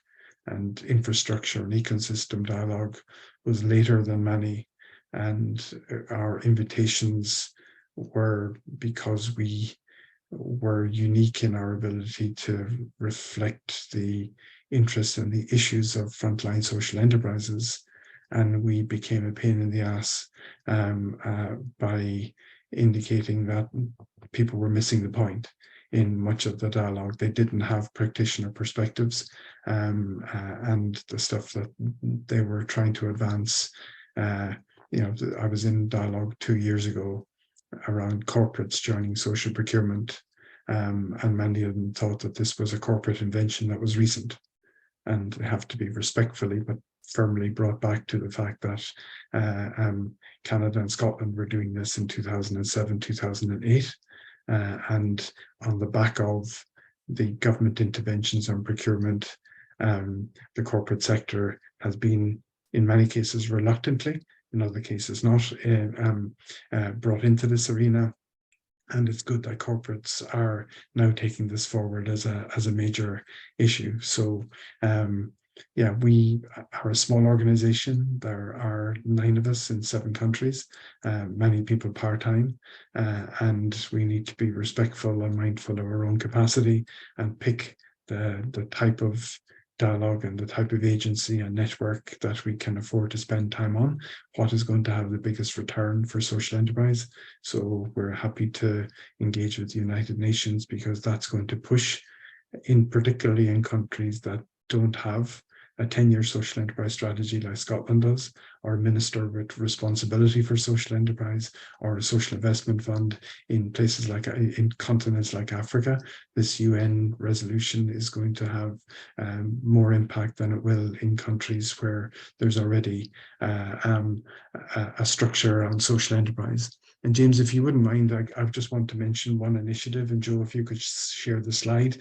[SPEAKER 2] and infrastructure and ecosystem dialogue was later than many, and our invitations were because we were unique in our ability to reflect the interests and the issues of frontline social enterprises, and we became a pain in the ass by indicating that people were missing the point in much of the dialogue. They didn't have practitioner perspectives, and the stuff that they were trying to advance. I was in dialogue 2 years ago around corporates joining social procurement, and many of them thought that this was a corporate invention that was recent, and they have to be respectfully but firmly brought back to the fact that Canada and Scotland were doing this in 2007, 2008, and on the back of the government interventions on procurement, the corporate sector has been, in many cases reluctantly, in other cases not, brought into this arena. And it's good that corporates are now taking this forward as a major issue. So yeah, we are a small organization. There are 9 of us in 7 countries, many people part-time, and we need to be respectful and mindful of our own capacity and pick the type of dialogue and the type of agency and network that we can afford to spend time on, what is going to have the biggest return for social enterprise. So we're happy to engage with the United Nations because that's going to push, particularly in countries that don't have a 10-year social enterprise strategy like Scotland does, or a minister with responsibility for social enterprise, or a social investment fund in places like in continents like Africa. This UN resolution is going to have more impact than it will in countries where there's already a structure on social enterprise. And James, if you wouldn't mind, I just want to mention one initiative, and Joe, if you could share the slide.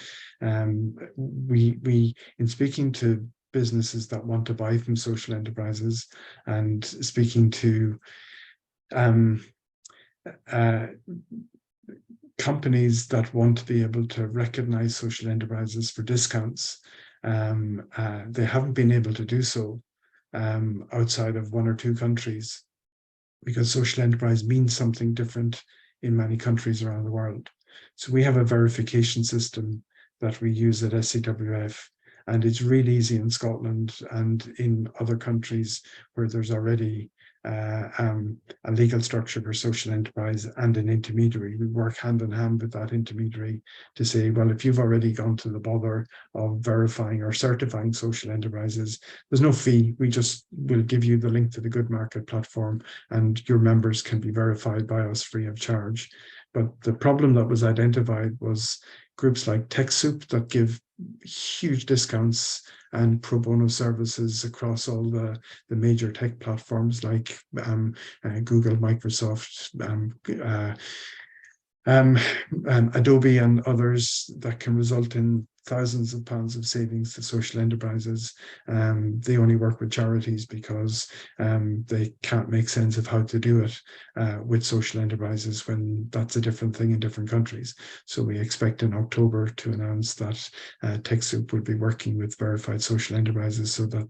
[SPEAKER 2] We in speaking to businesses that want to buy from social enterprises and speaking to companies that want to be able to recognize social enterprises for discounts, they haven't been able to do so outside of 1 or 2 countries, because social enterprise means something different in many countries around the world. So we have a verification system that we use at SCWF, and it's really easy in Scotland and in other countries where there's already a legal structure for social enterprise and an intermediary. We work hand in hand with that intermediary to say, well, if you've already gone to the bother of verifying or certifying social enterprises, there's no fee. We just will give you the link to the Good Market platform, and your members can be verified by us free of charge. But the problem that was identified was groups like TechSoup that give huge discounts and pro bono services across all the major tech platforms like Google, Microsoft, Adobe and others, that can result in thousands of pounds of savings to social enterprises. They only work with charities because they can't make sense of how to do it with social enterprises when that's a different thing in different countries. So we expect in October to announce that TechSoup will be working with verified social enterprises so that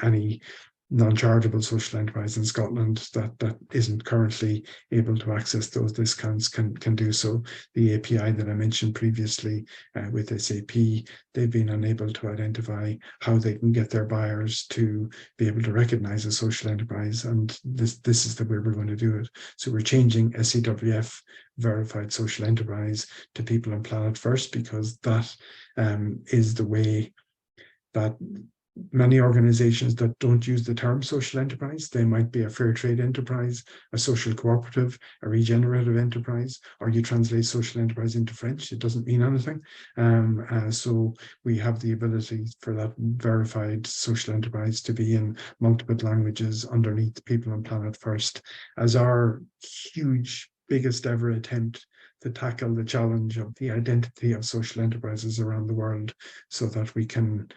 [SPEAKER 2] any non-charitable social enterprise in Scotland that isn't currently able to access those discounts can do so. The API that I mentioned previously with SAP, they've been unable to identify how they can get their buyers to be able to recognize a social enterprise, and this is the way we're going to do it. So we're changing SEWF verified social enterprise to People and Planet First, because that is the way that many organizations that don't use the term social enterprise, they might be a fair trade enterprise, a social cooperative, a regenerative enterprise, or you translate social enterprise into French, it doesn't mean anything. So we have the ability for that verified social enterprise to be in multiple languages underneath People and Planet First as our huge, biggest ever attempt to tackle the challenge of the identity of social enterprises around the world, so that we can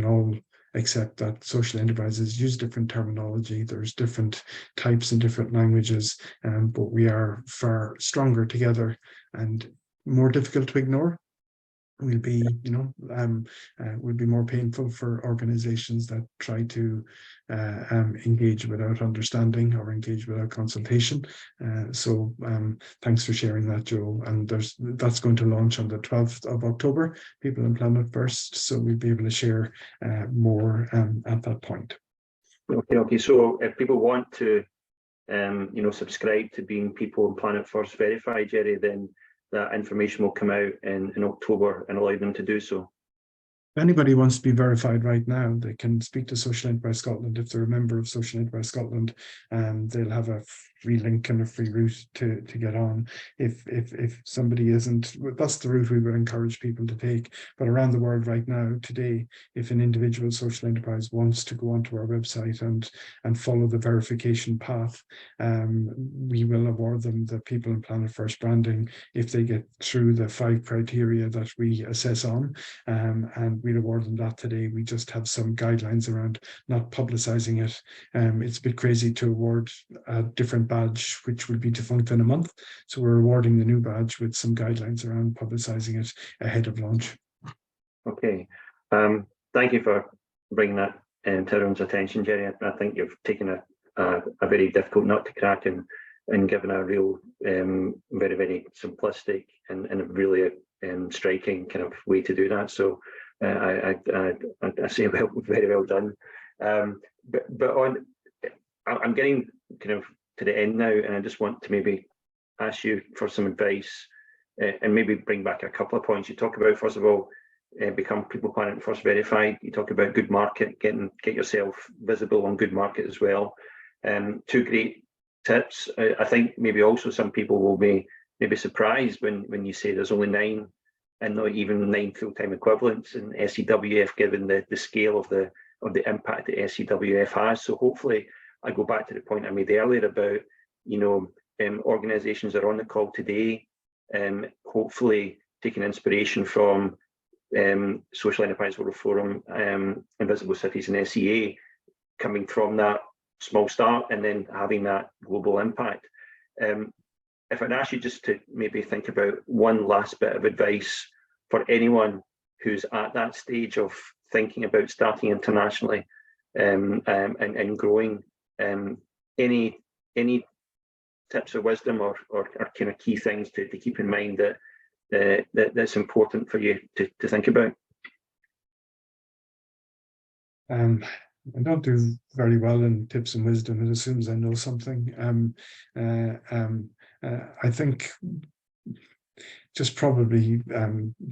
[SPEAKER 2] all accept that social enterprises use different terminology. There's different types in different languages, but we are far stronger together and more difficult to ignore. Will be, will be more painful for organizations that try to engage without understanding or engage without consultation. So thanks for sharing that, Joe. And that's going to launch on the 12th of October, People and Planet First. So we'll be able to share more at that point.
[SPEAKER 1] Okay. So if people want to, subscribe to being People and Planet First verified, Jerry, then that information will come out in October and allow them to do so.
[SPEAKER 2] If anybody wants to be verified right now, they can speak to Social Enterprise Scotland. If they're a member of Social Enterprise Scotland, they'll have a free link and a free route to get on. If somebody isn't, that's the route we would encourage people to take. But around the world right now, today, if an individual social enterprise wants to go onto our website and follow the verification path, we will award them the People and Planet First branding if they get through the 5 criteria that we assess on, and we'll award them that today. We just have some guidelines around not publicizing it. It's a bit crazy to award a different badge, which will be defunct in a month. So we're awarding the new badge with some guidelines around publicizing it ahead of launch.
[SPEAKER 1] Okay. Thank you for bringing that to everyone's attention, Jerry. I think you've taken a very difficult nut to crack and given a real, very, very simplistic and a really striking kind of way to do that. So I say very well done. But I'm getting kind of to the end now, and I just want to maybe ask you for some advice and maybe bring back a couple of points. You talk about, first of all, become People Planet First verified. You talk about good market, get yourself visible on good market as well. 2 great tips. I think maybe also some people will be maybe surprised when you say there's only 9 and not even 9 full-time equivalents in SEWF, given the scale of the impact that SEWF has. So hopefully, I go back to the point I made earlier about, organisations that are on the call today, hopefully taking inspiration from Social Enterprise World Forum, Invisible Cities and SEA, coming from that small start and then having that global impact. If I'd ask you just to maybe think about one last bit of advice for anyone who's at that stage of thinking about starting internationally and growing, any tips of wisdom or kind of key things to keep in mind that's important for you to think about?
[SPEAKER 2] I don't do very well in tips and wisdom. It assumes I know something. I think just probably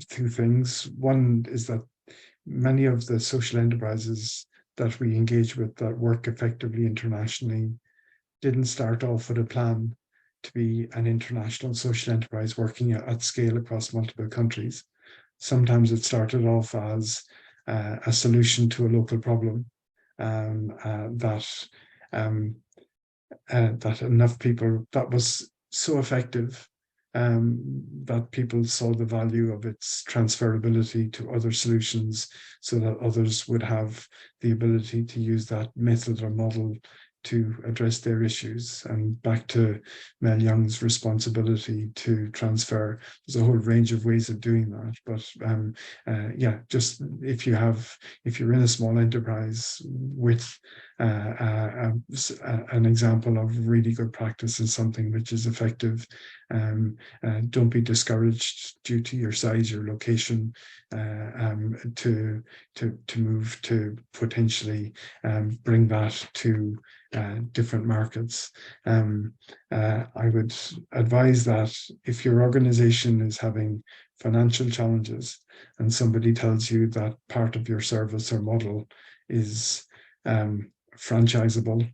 [SPEAKER 2] 2 things. One is that many of the social enterprises that we engage with that work effectively internationally didn't start off with a plan to be an international social enterprise working at scale across multiple countries. Sometimes it started off as a solution to a local problem that enough people, that was so effective that people saw the value of its transferability to other solutions, so that others would have the ability to use that method or model to address their issues. And back to Mel Young's responsibility to transfer, there's a whole range of ways of doing that. But yeah, just if you're in a small enterprise with an example of really good practice and something which is effective, don't be discouraged due to your size, your location, to move to potentially bring that to different markets. I would advise that if your organization is having financial challenges and somebody tells you that part of your service or model is franchisable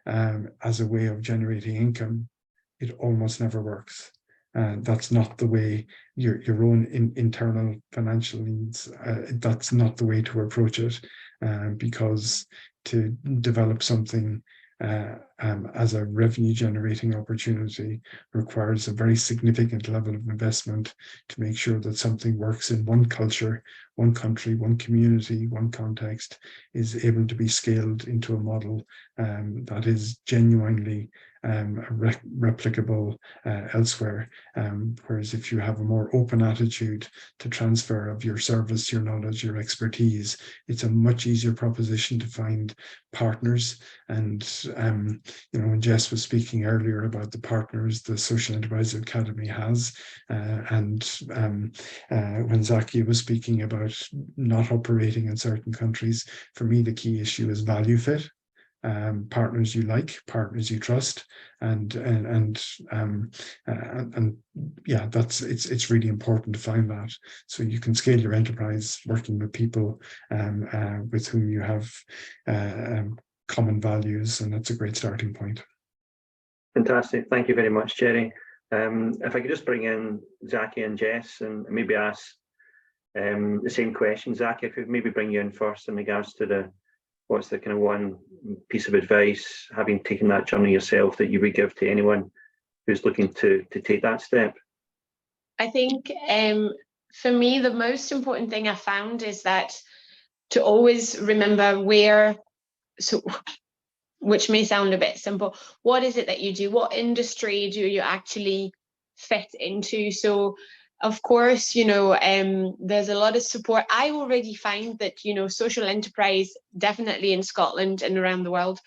[SPEAKER 2] as a way of generating income, it almost never works. That's not the way your own internal financial needs, that's not the way to approach it, because to develop something as a revenue generating opportunity requires a very significant level of investment to make sure that something works in one culture, one country, one community, one context, is able to be scaled into a model that is genuinely replicable elsewhere. Whereas if you have a more open attitude to transfer of your service, your knowledge, your expertise, it's a much easier proposition to find partners. And when Jess was speaking earlier about the partners the Social Enterprise Academy has, and when Zaki was speaking about not operating in certain countries, for me the key issue is value fit. Partners you like, partners you trust, and yeah, it's really important to find that, so you can scale your enterprise working with people with whom you have common values, and that's a great starting point.
[SPEAKER 1] Fantastic, thank you very much, Jerry. If I could just bring in Zaki and Jess and maybe ask the same question. Zaki, I could maybe bring you in first in regards to what's the kind of one piece of advice, having taken that journey yourself, that you would give to anyone who's looking to take that step?
[SPEAKER 4] I think for me, the most important thing I found is that to always remember which may sound a bit simple, what is it that you do? What industry do you actually fit into? So of course, there's a lot of support. I already find that, social enterprise, definitely in Scotland and around the world,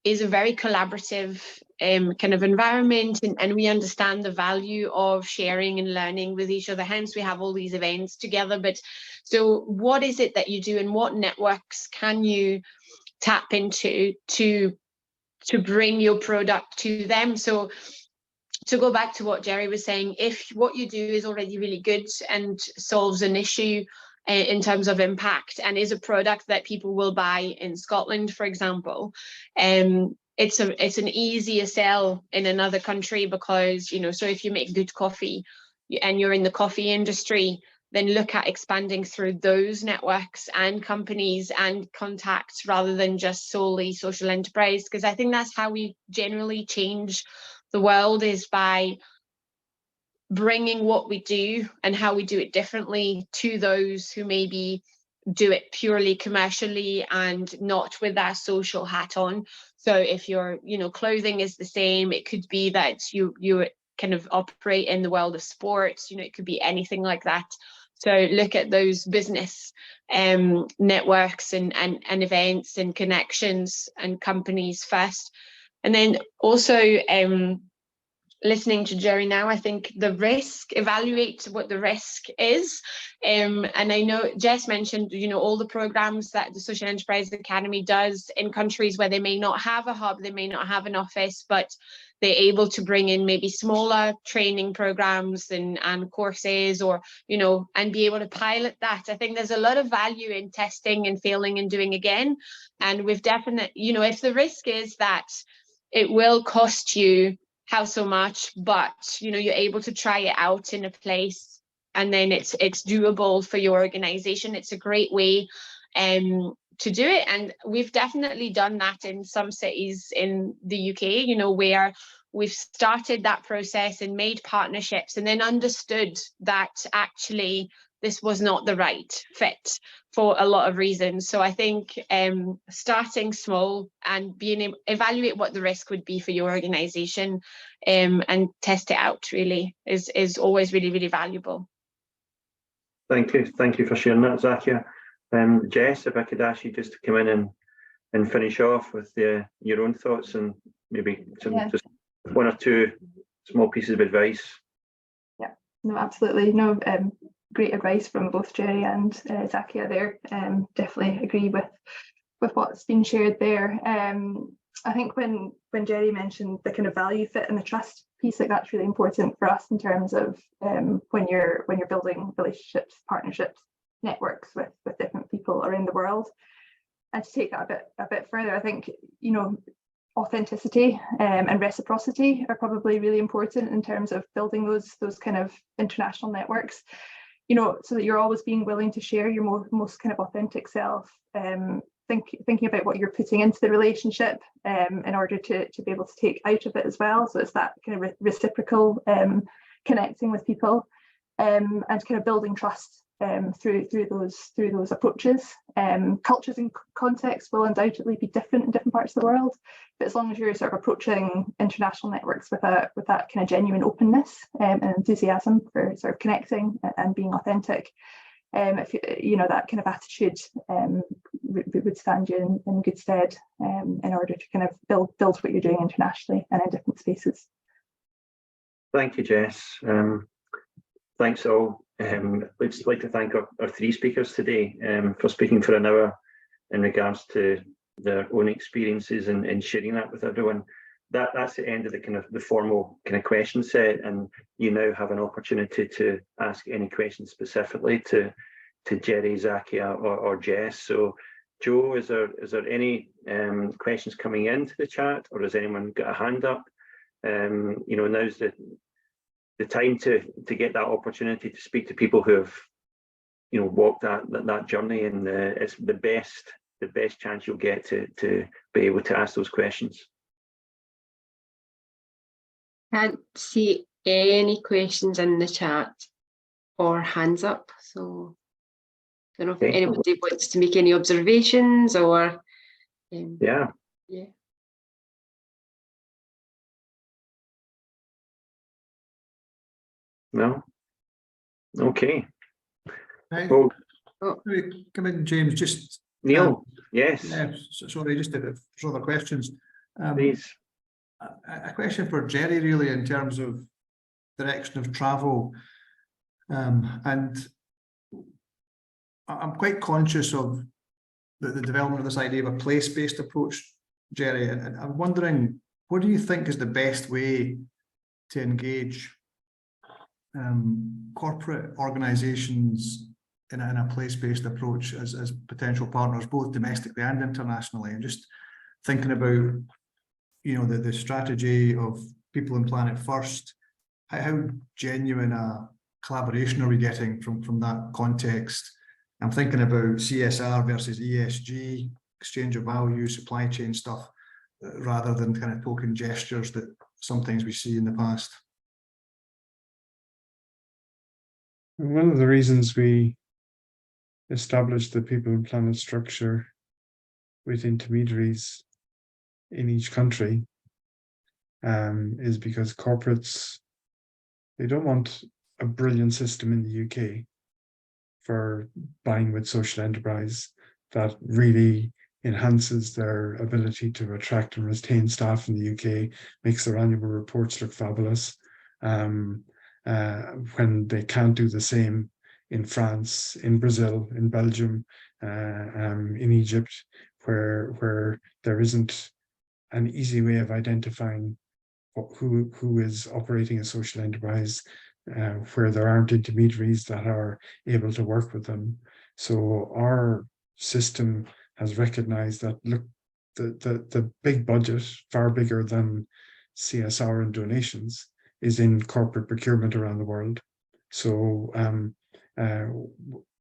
[SPEAKER 4] is a very collaborative kind of environment, and we understand the value of sharing and learning with each other. Hence, we have all these events together. But so what is it that you do, and what networks can you tap into to bring your product to them? So to go back to what Jerry was saying, if what you do is already really good and solves an issue in terms of impact and is a product that people will buy in Scotland, for example, it's an easier sell in another country, because, so if you make good coffee and you're in the coffee industry, then look at expanding through those networks and companies and contacts rather than just solely social enterprise, because I think that's how we generally change the world, is by bringing what we do and how we do it differently to those who maybe do it purely commercially and not with that social hat on. So if your clothing is the same, it could be that you kind of operate in the world of sports, it could be anything like that. So look at those business networks and events and connections and companies first. And then also listening to Jerry now, I think the risk, evaluate what the risk is. And I know Jess mentioned, all the programs that the Social Enterprise Academy does in countries where they may not have a hub, they may not have an office, but they're able to bring in maybe smaller training programs and courses, or, and be able to pilot that. I think there's a lot of value in testing and failing and doing again. And we've definitely, if the risk is that it will cost you how so much, but you're able to try it out in a place, and then it's doable for your organization. It's a great way to do it, and we've definitely done that in some cities in the UK, where we've started that process and made partnerships, and then understood that actually this was not the right fit for a lot of reasons. So I think starting small and being able to evaluate what the risk would be for your organization and test it out really is always really, really valuable.
[SPEAKER 1] Thank you for sharing that, Zakia. Jess, if I could ask you just to come in and finish off with your own thoughts and maybe just one or two small pieces of advice.
[SPEAKER 3] Yeah, no, absolutely. No, great advice from both Jerry and Zakia there. Definitely agree with what's been shared there. I think when Jerry mentioned the kind of value fit and the trust piece, like that's really important for us in terms of when you're building relationships, partnerships, networks with different people around the world. And to take that a bit further, I think, you know, authenticity and reciprocity are probably really important in terms of building those kind of international networks, you know, so that you're always being willing to share your most kind of authentic self, thinking about what you're putting into the relationship in order to be able to take out of it as well. So it's that kind of reciprocal connecting with people and kind of building trust through those approaches. Cultures and contexts will undoubtedly be different in different parts of the world, but as long as you're sort of approaching international networks with that kind of genuine openness and enthusiasm for sort of connecting and being authentic, if you know, that kind of attitude would stand you in good stead in order to kind of build what you're doing internationally and in different spaces.
[SPEAKER 1] Thank you, Jess. Thanks all. I'd just like to thank our three speakers today for speaking for an hour in regards to their own experiences and sharing that with everyone. That's the end of the formal kind of question set, and you now have an opportunity to ask any questions specifically to Jerry, Zakia, or Jess. So, Joe, is there any questions coming into the chat, or has anyone got a hand up? You know, now's the time to get that opportunity to speak to people who have, you know, walked that journey, and it's the best chance you'll get to be able to ask those questions.
[SPEAKER 5] Can't see any questions in the chat or hands up, so I don't know if anybody wants to make any observations or
[SPEAKER 1] yeah. No. Okay.
[SPEAKER 6] Well, come in, James. Just
[SPEAKER 1] Neil. Yes.
[SPEAKER 6] Sorry, just a further questions.
[SPEAKER 1] Please.
[SPEAKER 6] A question for Jerry, really, in terms of direction of travel, and I'm quite conscious of the development of this idea of a place-based approach, Jerry, and I'm wondering, what do you think is the best way to engage corporate organisations in a place-based approach as potential partners, both domestically and internationally? And just thinking about, you know, the strategy of people and planet first, how genuine a collaboration are we getting from that context? I'm thinking about CSR versus ESG, exchange of value, supply chain stuff, rather than kind of token gestures that sometimes we see in the past.
[SPEAKER 2] One of the reasons we established the people and planet structure with intermediaries in each country is because corporates, they don't want a brilliant system in the UK for buying with social enterprise that really enhances their ability to attract and retain staff in the UK, makes their annual reports look fabulous, when they can't do the same in France, in Brazil, in Belgium, in Egypt, where there isn't an easy way of identifying who is operating a social enterprise, where there aren't intermediaries that are able to work with them. So our system has recognized that, look, the big budget, far bigger than CSR and donations, is in corporate procurement around the world. So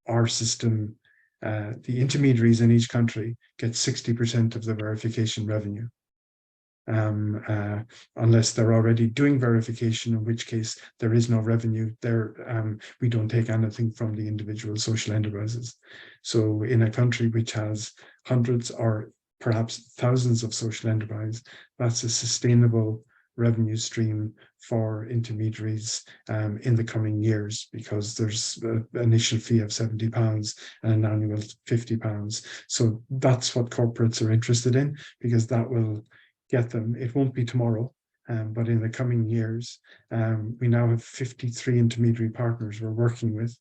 [SPEAKER 2] our system, the intermediaries in each country get 60% of the verification revenue. unless they're already doing verification, in which case there is no revenue there. We don't take anything from the individual social enterprises. So in a country which has hundreds or perhaps thousands of social enterprises, that's a sustainable revenue stream for intermediaries in the coming years, because there's an initial fee of £70 and an annual £50. So that's what corporates are interested in, because that will get them. It won't be tomorrow, but in the coming years. We now have 53 intermediary partners we're working with.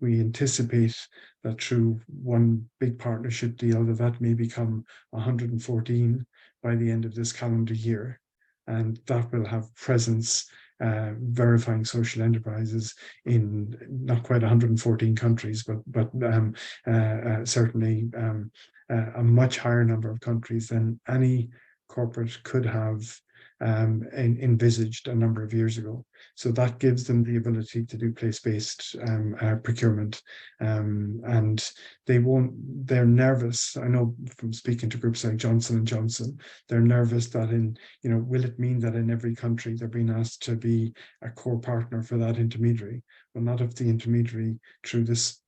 [SPEAKER 2] We anticipate that through one big partnership deal that may become 114 by the end of this calendar year. And that will have presence verifying social enterprises in not quite 114 countries, but certainly a much higher number of countries than any corporate could have envisaged a number of years ago. So that gives them the ability to do place-based procurement, and they're nervous. I know from speaking to groups like Johnson & Johnson, they're nervous that will it mean that in every country they're being asked to be a core partner for that intermediary? Well, not if the intermediary through this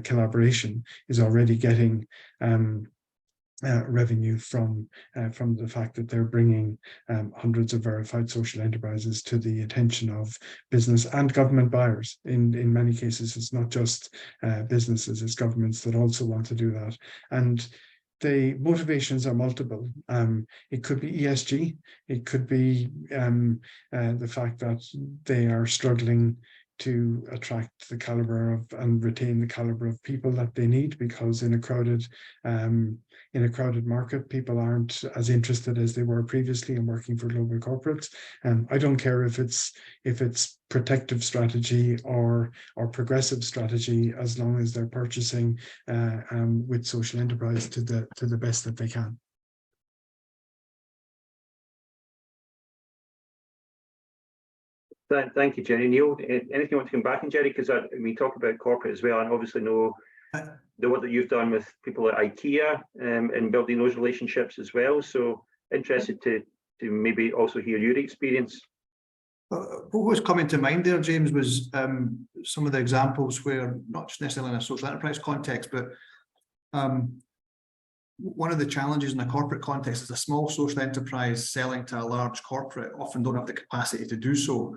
[SPEAKER 2] collaboration is already getting revenue from the fact that they're bringing hundreds of verified social enterprises to the attention of business and government buyers. In many cases, it's not just businesses, it's governments that also want to do that. And the motivations are multiple. It could be ESG, it could be the fact that they are struggling to attract the caliber of and retain the caliber of people that they need, because in a crowded market, people aren't as interested as they were previously in working for global corporates. I don't care if it's protective strategy or progressive strategy, as long as they're purchasing with social enterprise to the best that they can.
[SPEAKER 1] Thank you, Jerry. Neil, anything you want to come back in, Jerry? Because we talk about corporate as well, and obviously know the work that you've done with people at IKEA and building those relationships as well. So interested to maybe also hear your experience.
[SPEAKER 6] What was coming to mind there, James, was some of the examples where, not just necessarily in a social enterprise context, but one of the challenges in a corporate context is a small social enterprise selling to a large corporate often don't have the capacity to do so.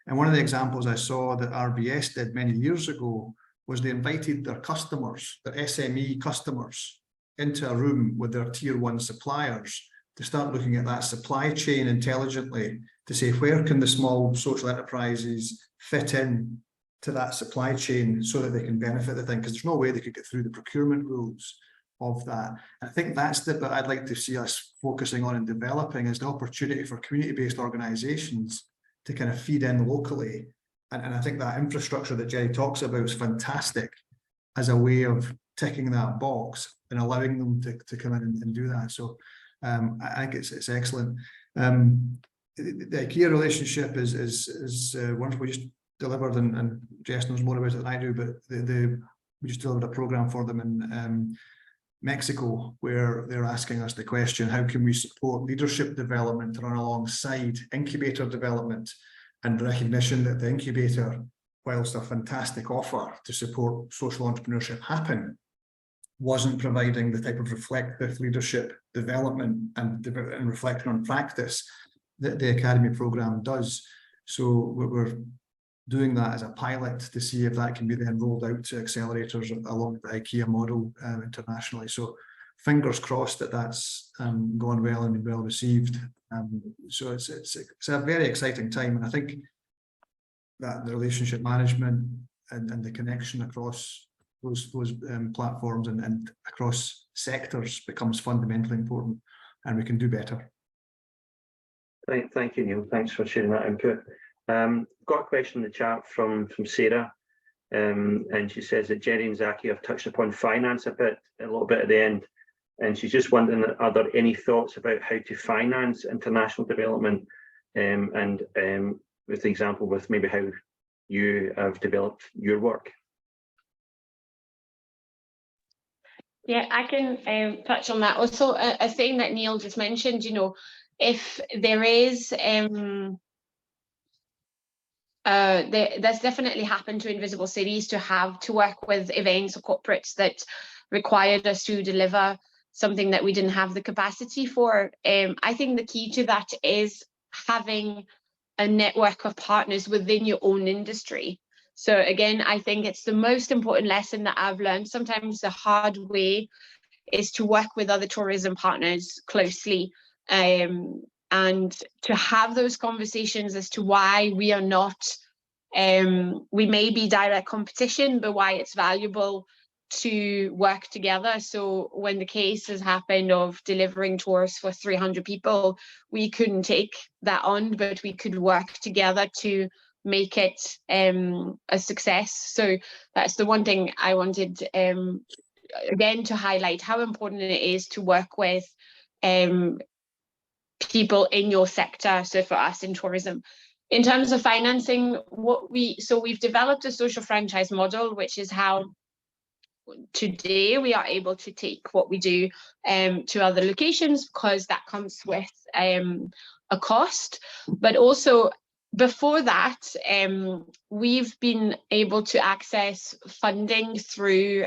[SPEAKER 6] And one of the examples I saw that RBS did many years ago was they invited their customers, their SME customers, into a room with their tier 1 suppliers to start looking at that supply chain intelligently, to say, where can the small social enterprises fit in to that supply chain so that they can benefit the thing, because there's no way they could get through the procurement rules of that. And I think that's the bit I'd like to see us focusing on and developing, is the opportunity for community-based organisations to kind of feed in locally. And I think that infrastructure that Jerry talks about is fantastic as a way of ticking that box and allowing them to come in and do that. So I think it's excellent. The IKEA relationship is wonderful. We just delivered, and Jess knows more about it than I do, but we just delivered a program for them in Mexico, where they're asking us the question, how can we support leadership development to run alongside incubator development, and recognition that the incubator, whilst a fantastic offer to support social entrepreneurship happen, wasn't providing the type of reflective leadership development and reflecting on practice that the Academy programme does. So we're doing that as a pilot to see if that can be then rolled out to accelerators along the IKEA model internationally. So fingers crossed that that's gone well and been well received. So it's a very exciting time, and I think that the relationship management and the connection across those platforms and across sectors becomes fundamentally important, and we can do better.
[SPEAKER 1] Thank you, Neil. Thanks for sharing that input. Got a question in the chat from Sarah, and she says that Jerry and Zaki have touched upon finance a little bit at the end, and she's just wondering, are there any thoughts about how to finance international development, and with the example with maybe how you have developed your work?
[SPEAKER 4] Yeah, I can touch on that. Also, a thing that Neil just mentioned, if there is that's definitely happened to Invisible Cities, to have to work with events or corporates that required us to deliver something that we didn't have the capacity for. I think the key to that is having a network of partners within your own industry. So again, I think it's the most important lesson that I've learned. Sometimes the hard way is to work with other tourism partners closely, and to have those conversations as to why we are not, we may be direct competition, but why it's valuable to work together. So when the case has happened of delivering tours for 300 people, we couldn't take that on, but we could work together to make it a success. So that's the one thing I wanted again to highlight, how important it is to work with people in your sector. So for us in tourism, in terms of financing, we've developed a social franchise model, which is how today we are able to take what we do to other locations, because that comes with a cost. But also before that, we've been able to access funding through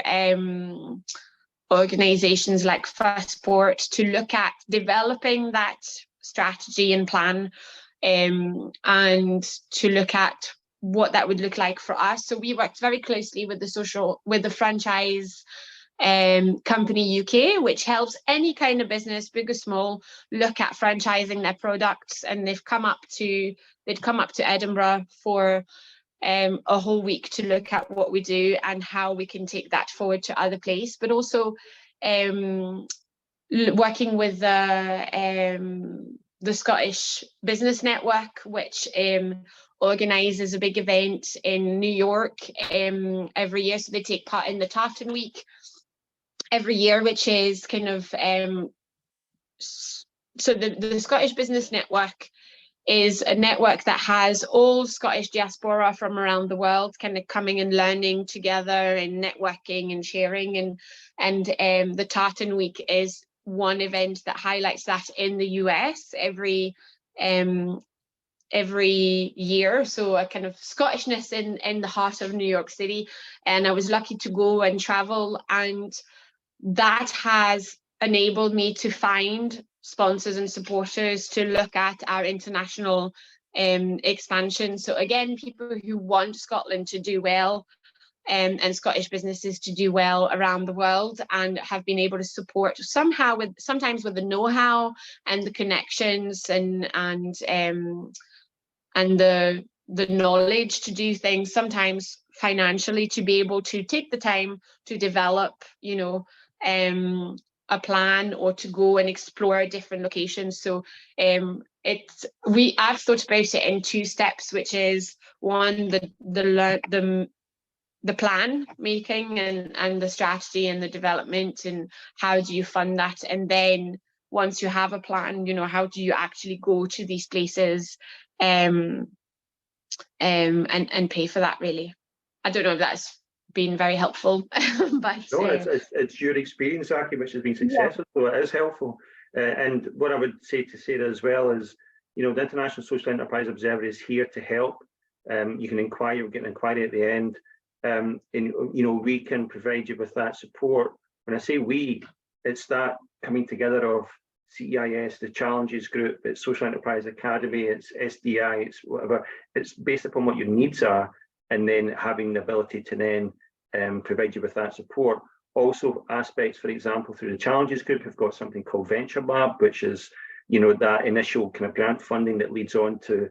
[SPEAKER 4] organizations like Passport to look at developing that strategy and plan, and to look at what that would look like for us. So we worked very closely with the franchise company UK, which helps any kind of business, big or small, look at franchising their products. And they'd come up to Edinburgh for a whole week to look at what we do and how we can take that forward to other places. But also working with the Scottish Business Network, which organises a big event in New York every year. So they take part in the Tartan Week every year, which is kind of so the Scottish Business Network is a network that has all Scottish diaspora from around the world kind of coming and learning together and networking and sharing, and the Tartan Week is one event that highlights that in the US every year. So a kind of Scottishness in the heart of New York City. And I was lucky to go and travel, and that has enabled me to find sponsors and supporters to look at our international expansion. So again, people who want Scotland to do well, and Scottish businesses to do well around the world, and have been able to support somehow sometimes with the know-how and the connections and the knowledge to do things, sometimes financially, to be able to take the time to develop, a plan, or to go and explore different locations. So I've thought about it in two steps, which is one, the plan making and the strategy and the development, and how do you fund that, and then once you have a plan, how do you actually go to these places and pay for that, really. I don't know if that's been very helpful, but
[SPEAKER 1] no, it's your experience, Aki, which has been successful, so it is helpful. And what I would say to Sarah as well is, the International Social Enterprise Observer is here to help. You can inquire, we'll get an inquiry at the end, and we can provide you with that support. When I say we, it's that coming together of CEIS, the Challenges Group, it's Social Enterprise Academy, it's SDI, it's whatever. It's based upon what your needs are, and then having the ability to then provide you with that support. Also aspects, for example, through the Challenges Group, we've got something called Venture Lab, which is, that initial kind of grant funding that leads on to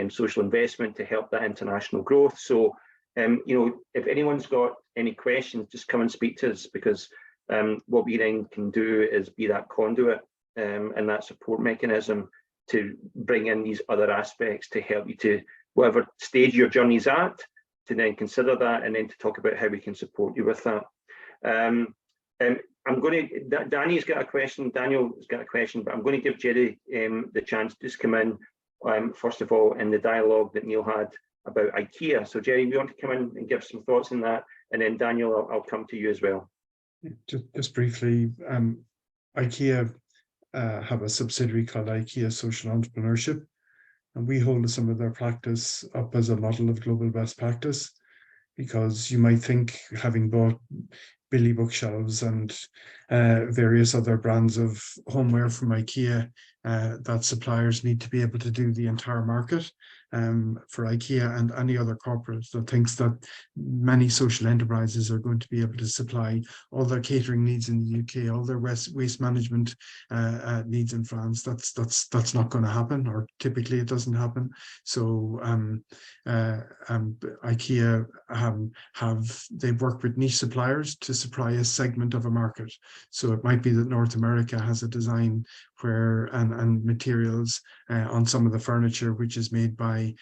[SPEAKER 1] social investment to help that international growth. So, if anyone's got any questions, just come and speak to us, because what we then can do is be that conduit and that support mechanism to bring in these other aspects to help you to whatever stage your journey's at, to then consider that, and then to talk about how we can support you with that. Danny's got a question, Daniel's got a question, but I'm going to give Jerry the chance to just come in, first of all, in the dialogue that Neil had about IKEA. So Jerry, you want to come in and give some thoughts on that, and then Daniel, I'll come to you as well.
[SPEAKER 2] Just briefly, IKEA have a subsidiary called IKEA Social Entrepreneurship, and we hold some of their practice up as a model of global best practice, because you might think, having bought Billy bookshelves and various other brands of homeware from IKEA, that suppliers need to be able to do the entire market. For IKEA and any other corporate that thinks that many social enterprises are going to be able to supply all their catering needs in the UK, all their waste management needs in France, that's not going to happen, or typically it doesn't happen. So IKEA they've worked with niche suppliers to supply a segment of a market. So it might be that North America has a design where and materials on some of the furniture which is made by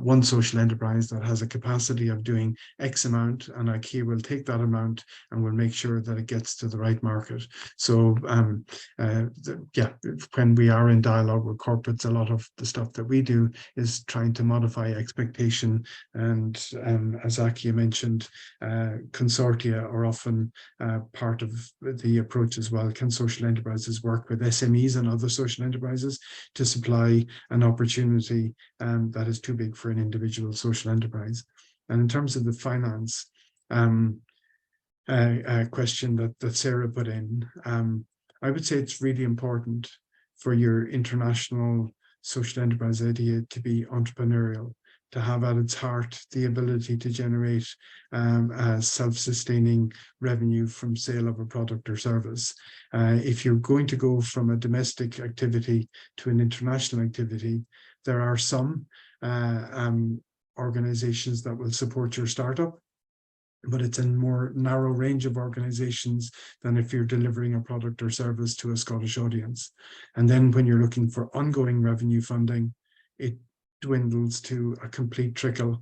[SPEAKER 2] one social enterprise that has a capacity of doing X amount, and IKEA will take that amount and will make sure that it gets to the right market. So when we are in dialogue with corporates, a lot of the stuff that we do is trying to modify expectation, and as Aki mentioned, consortia are often part of the approach as well. Can social enterprises work with SMEs and other social enterprises to supply an opportunity that is too big for an individual social enterprise? And in terms of the finance question that Sarah put in, I would say it's really important for your international social enterprise idea to be entrepreneurial, to have at its heart the ability to generate self-sustaining revenue from sale of a product or service. If you're going to go from a domestic activity to an international activity, there are some organizations that will support your startup, but it's a more narrow range of organizations than if you're delivering a product or service to a Scottish audience. And then when you're looking for ongoing revenue funding, it dwindles to a complete trickle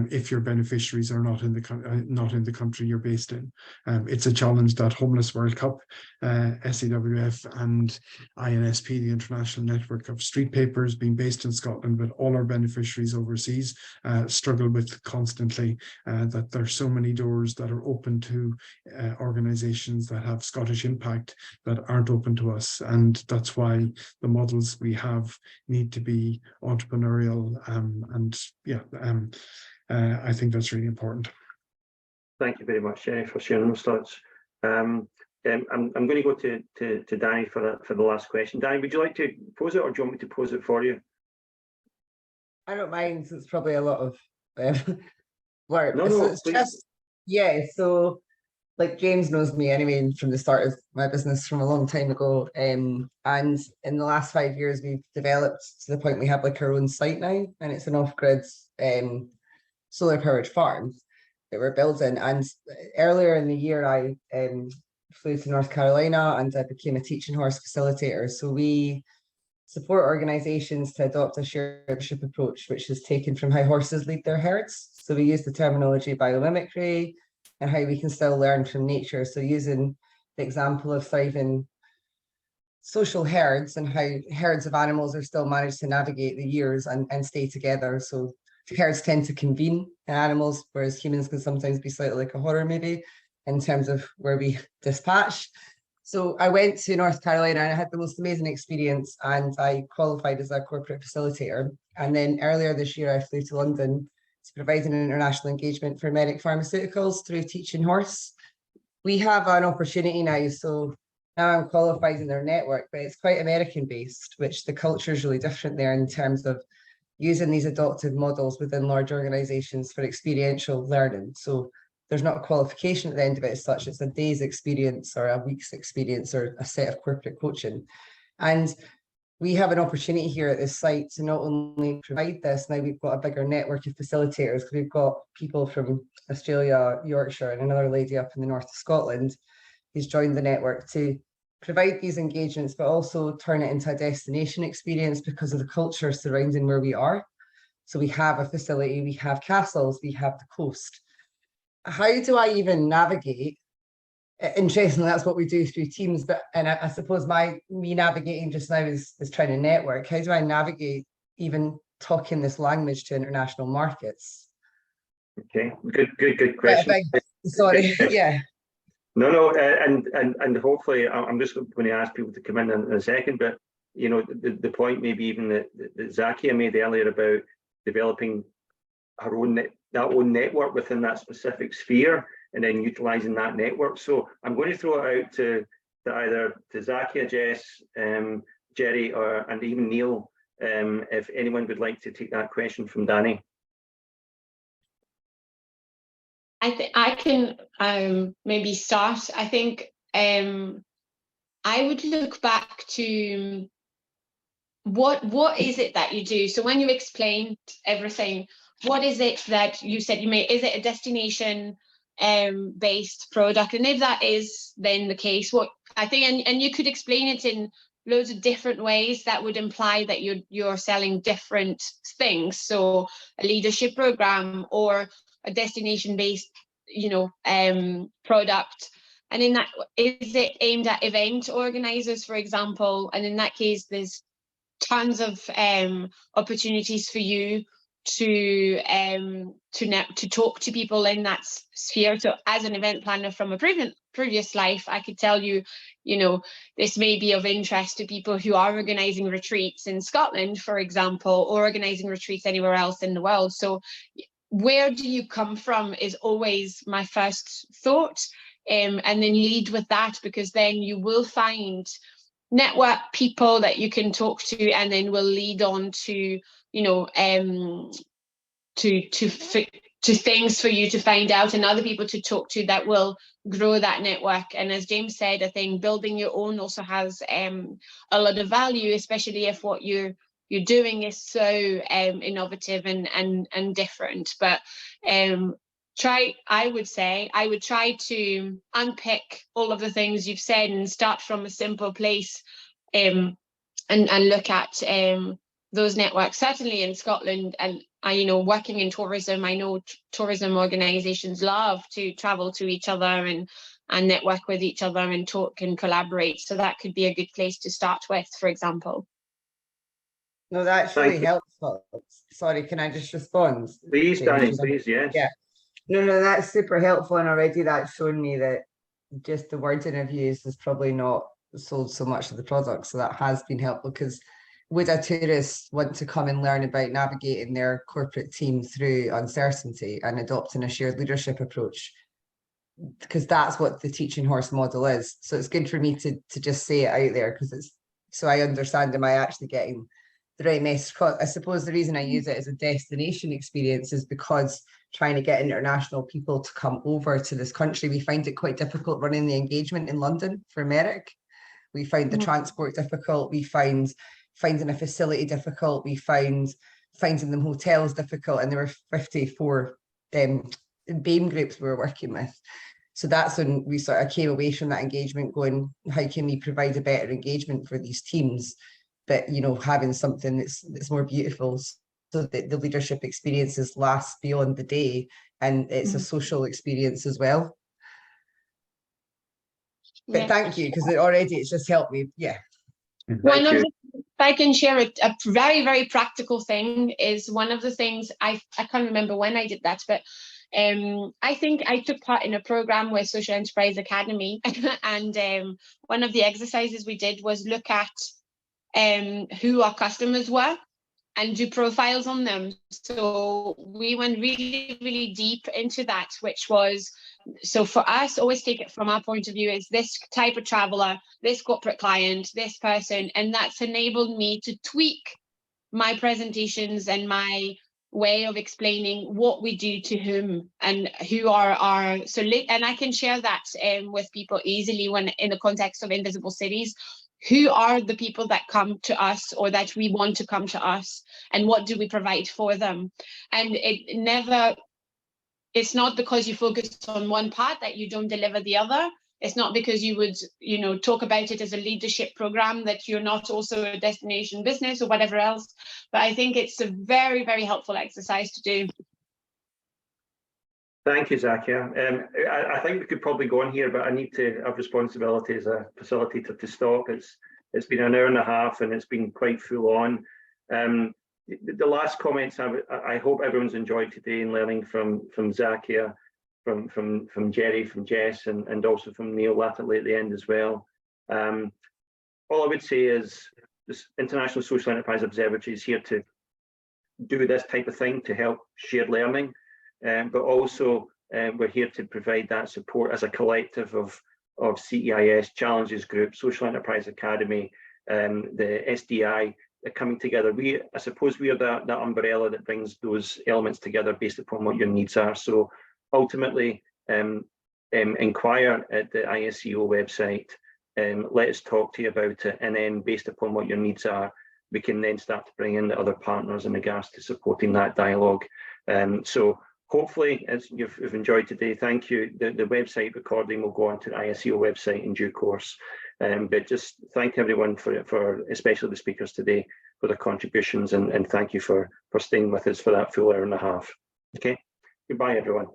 [SPEAKER 2] if your beneficiaries are not in the country you're based in. It's a challenge that Homeless World Cup, SEWF and INSP, the International Network of Street Papers, being based in Scotland but all our beneficiaries overseas, struggle with constantly, that there's so many doors that are open to organizations that have Scottish impact that aren't open to us. And that's why the models we have need to be entrepreneurial. I think that's really important.
[SPEAKER 1] Thank you very much, Jenny, for sharing those thoughts. I'm going to go to Danny for the last question. Danny, would you like to pose it, or do you want me to pose it for you?
[SPEAKER 7] I don't mind. It's probably a lot of work.
[SPEAKER 1] No,
[SPEAKER 7] so it's
[SPEAKER 1] please.
[SPEAKER 7] just, yeah. So like James knows me anyway from the start of my business from a long time ago. And in the last 5 years, we've developed to the point we have like our own site now, and it's an off-grid solar powered farm that we're building. And earlier in the year, I flew to North Carolina and I became a teaching horse facilitator. So we support organizations to adopt a shared leadership approach, which is taken from how horses lead their herds. So we use the terminology biomimicry and how we can still learn from nature. So using the example of thriving social herds and how herds of animals are still managed to navigate the years and stay together. So herds tend to convene in animals, whereas humans can sometimes be slightly like a horror movie in terms of where we dispatch. So I went to North Carolina and I had the most amazing experience, and I qualified as a corporate facilitator. And then earlier this year, I flew to London to provide an international engagement for Medic Pharmaceuticals through Teaching Horse. We have an opportunity now, so now I'm qualified in their network, but it's quite American based, which the culture is really different there in terms of using these adoptive models within large organizations for experiential learning. So there's not a qualification at the end of it as such, it's a day's experience or a week's experience or a set of corporate coaching. And we have an opportunity here at this site to not only provide this, now we've got a bigger network of facilitators, because we've got people from Australia, Yorkshire, and another lady up in the north of Scotland who's joined the network to provide these engagements, but also turn it into a destination experience because of the culture surrounding where we are. So we have a facility, we have castles, we have the coast. How do I even navigate? Interestingly, that's what we do through Teams, but I suppose me navigating just now is trying to network. How do I navigate even talking this language to international markets?
[SPEAKER 1] Okay, good question.
[SPEAKER 7] Sorry, yeah.
[SPEAKER 1] No, and hopefully I'm just going to ask people to come in a second, but you know, the point maybe even that Zakia made earlier about developing her own that own network within that specific sphere, and then utilizing that network. So I'm going to throw it out to either to Zakia, Jess, Jerry, and even Neil, if anyone would like to take that question from Danny.
[SPEAKER 4] I think I can maybe start. I think I would look back to what is it that you do? So when you explained everything, what is it that you said you made? Is it a destination based product? And if that is then the case, what I think, and you could explain it in loads of different ways that would imply that you're selling different things. So a leadership program or a destination based, you know, product. And in that, is it aimed at event organizers, for example? And in that case, there's tons of opportunities for you to talk to people in that sphere. So as an event planner from a previous life, I could tell you, you know, this may be of interest to people who are organizing retreats in Scotland, for example, or organizing retreats anywhere else in the world. So where do you come from is always my first thought, and then lead with that, because then you will find network people that you can talk to, and then will lead on to, you know, to things for you to find out and other people to talk to that will grow that network. And as James said, I think building your own also has a lot of value, especially if what you're doing is so innovative and different. But I would try to unpick all of the things you've said and start from a simple place, and look at those networks, certainly in Scotland. And you know, working in tourism, I know tourism organizations love to travel to each other and network with each other and talk and collaborate. So that could be a good place to start with, for example.
[SPEAKER 7] No, that's really helpful. Sorry, can I just respond?
[SPEAKER 1] Please, Danny, please, yes.
[SPEAKER 7] Yeah. No, that's super helpful. And already that's shown me that just the word interviews is probably not sold so much of the product. So that has been helpful, because would a tourist want to come and learn about navigating their corporate team through uncertainty and adopting a shared leadership approach? Because that's what the teaching horse model is. So it's good for me to just say it out there, because it's so I understand, am I actually getting the right message? I suppose the reason I use it as a destination experience is because trying to get international people to come over to this country, we find it quite difficult running the engagement in London for Merrick. We find the transport difficult. We find finding a facility difficult. We find finding them hotels difficult. And there were 54 BAME groups we were working with. So that's when we sort of came away from that engagement going, how can we provide a better engagement for these teams? But, you know, having something that's more beautiful, so that the leadership experiences last beyond the day, and it's a social experience as well. But thank you, because it's just helped me. Yeah.
[SPEAKER 4] If I can share a very, very practical thing, is one of the things I can't remember when I did that, but I think I took part in a program with Social Enterprise Academy, and one of the exercises we did was look at who our customers were and do profiles on them. So we went really, really deep into that, which was, so for us, always take it from our point of view, is this type of traveler, this corporate client, this person, and that's enabled me to tweak my presentations and my way of explaining what we do to whom and who are our, and I can share that with people easily when in the context of Invisible Cities. Who are the people that come to us, or that we want to come to us, and what do we provide for them? And it's not because you focus on one part that you don't deliver the other. It's not because you would, you know, talk about it as a leadership program that you're not also a destination business or whatever else. But I think it's a very, very helpful exercise to do.
[SPEAKER 1] Thank you, Zakia. I think we could probably go on here, but I need to have responsibility as a facilitator to stop. It's been an hour and a half, and it's been quite full on. The last comments, I hope everyone's enjoyed today and learning from Zakia. from Jerry, from Jess, and also from Neil latterly at the end as well. All I would say is this International Social Enterprise Observatory is here to do this type of thing to help share learning, but also we're here to provide that support as a collective of CEIS, Challenges Group, Social Enterprise Academy, the SDI, coming together. I suppose we are that umbrella that brings those elements together based upon what your needs are. So ultimately, inquire at the ISEO website, let us talk to you about it, and then based upon what your needs are, we can then start to bring in the other partners in regards to supporting that dialogue. So hopefully, as you've enjoyed today, thank you. The website recording will go onto the ISEO website in due course. But just thank everyone for especially the speakers today, for their contributions, and thank you for staying with us for that full hour and a half. Okay, goodbye everyone.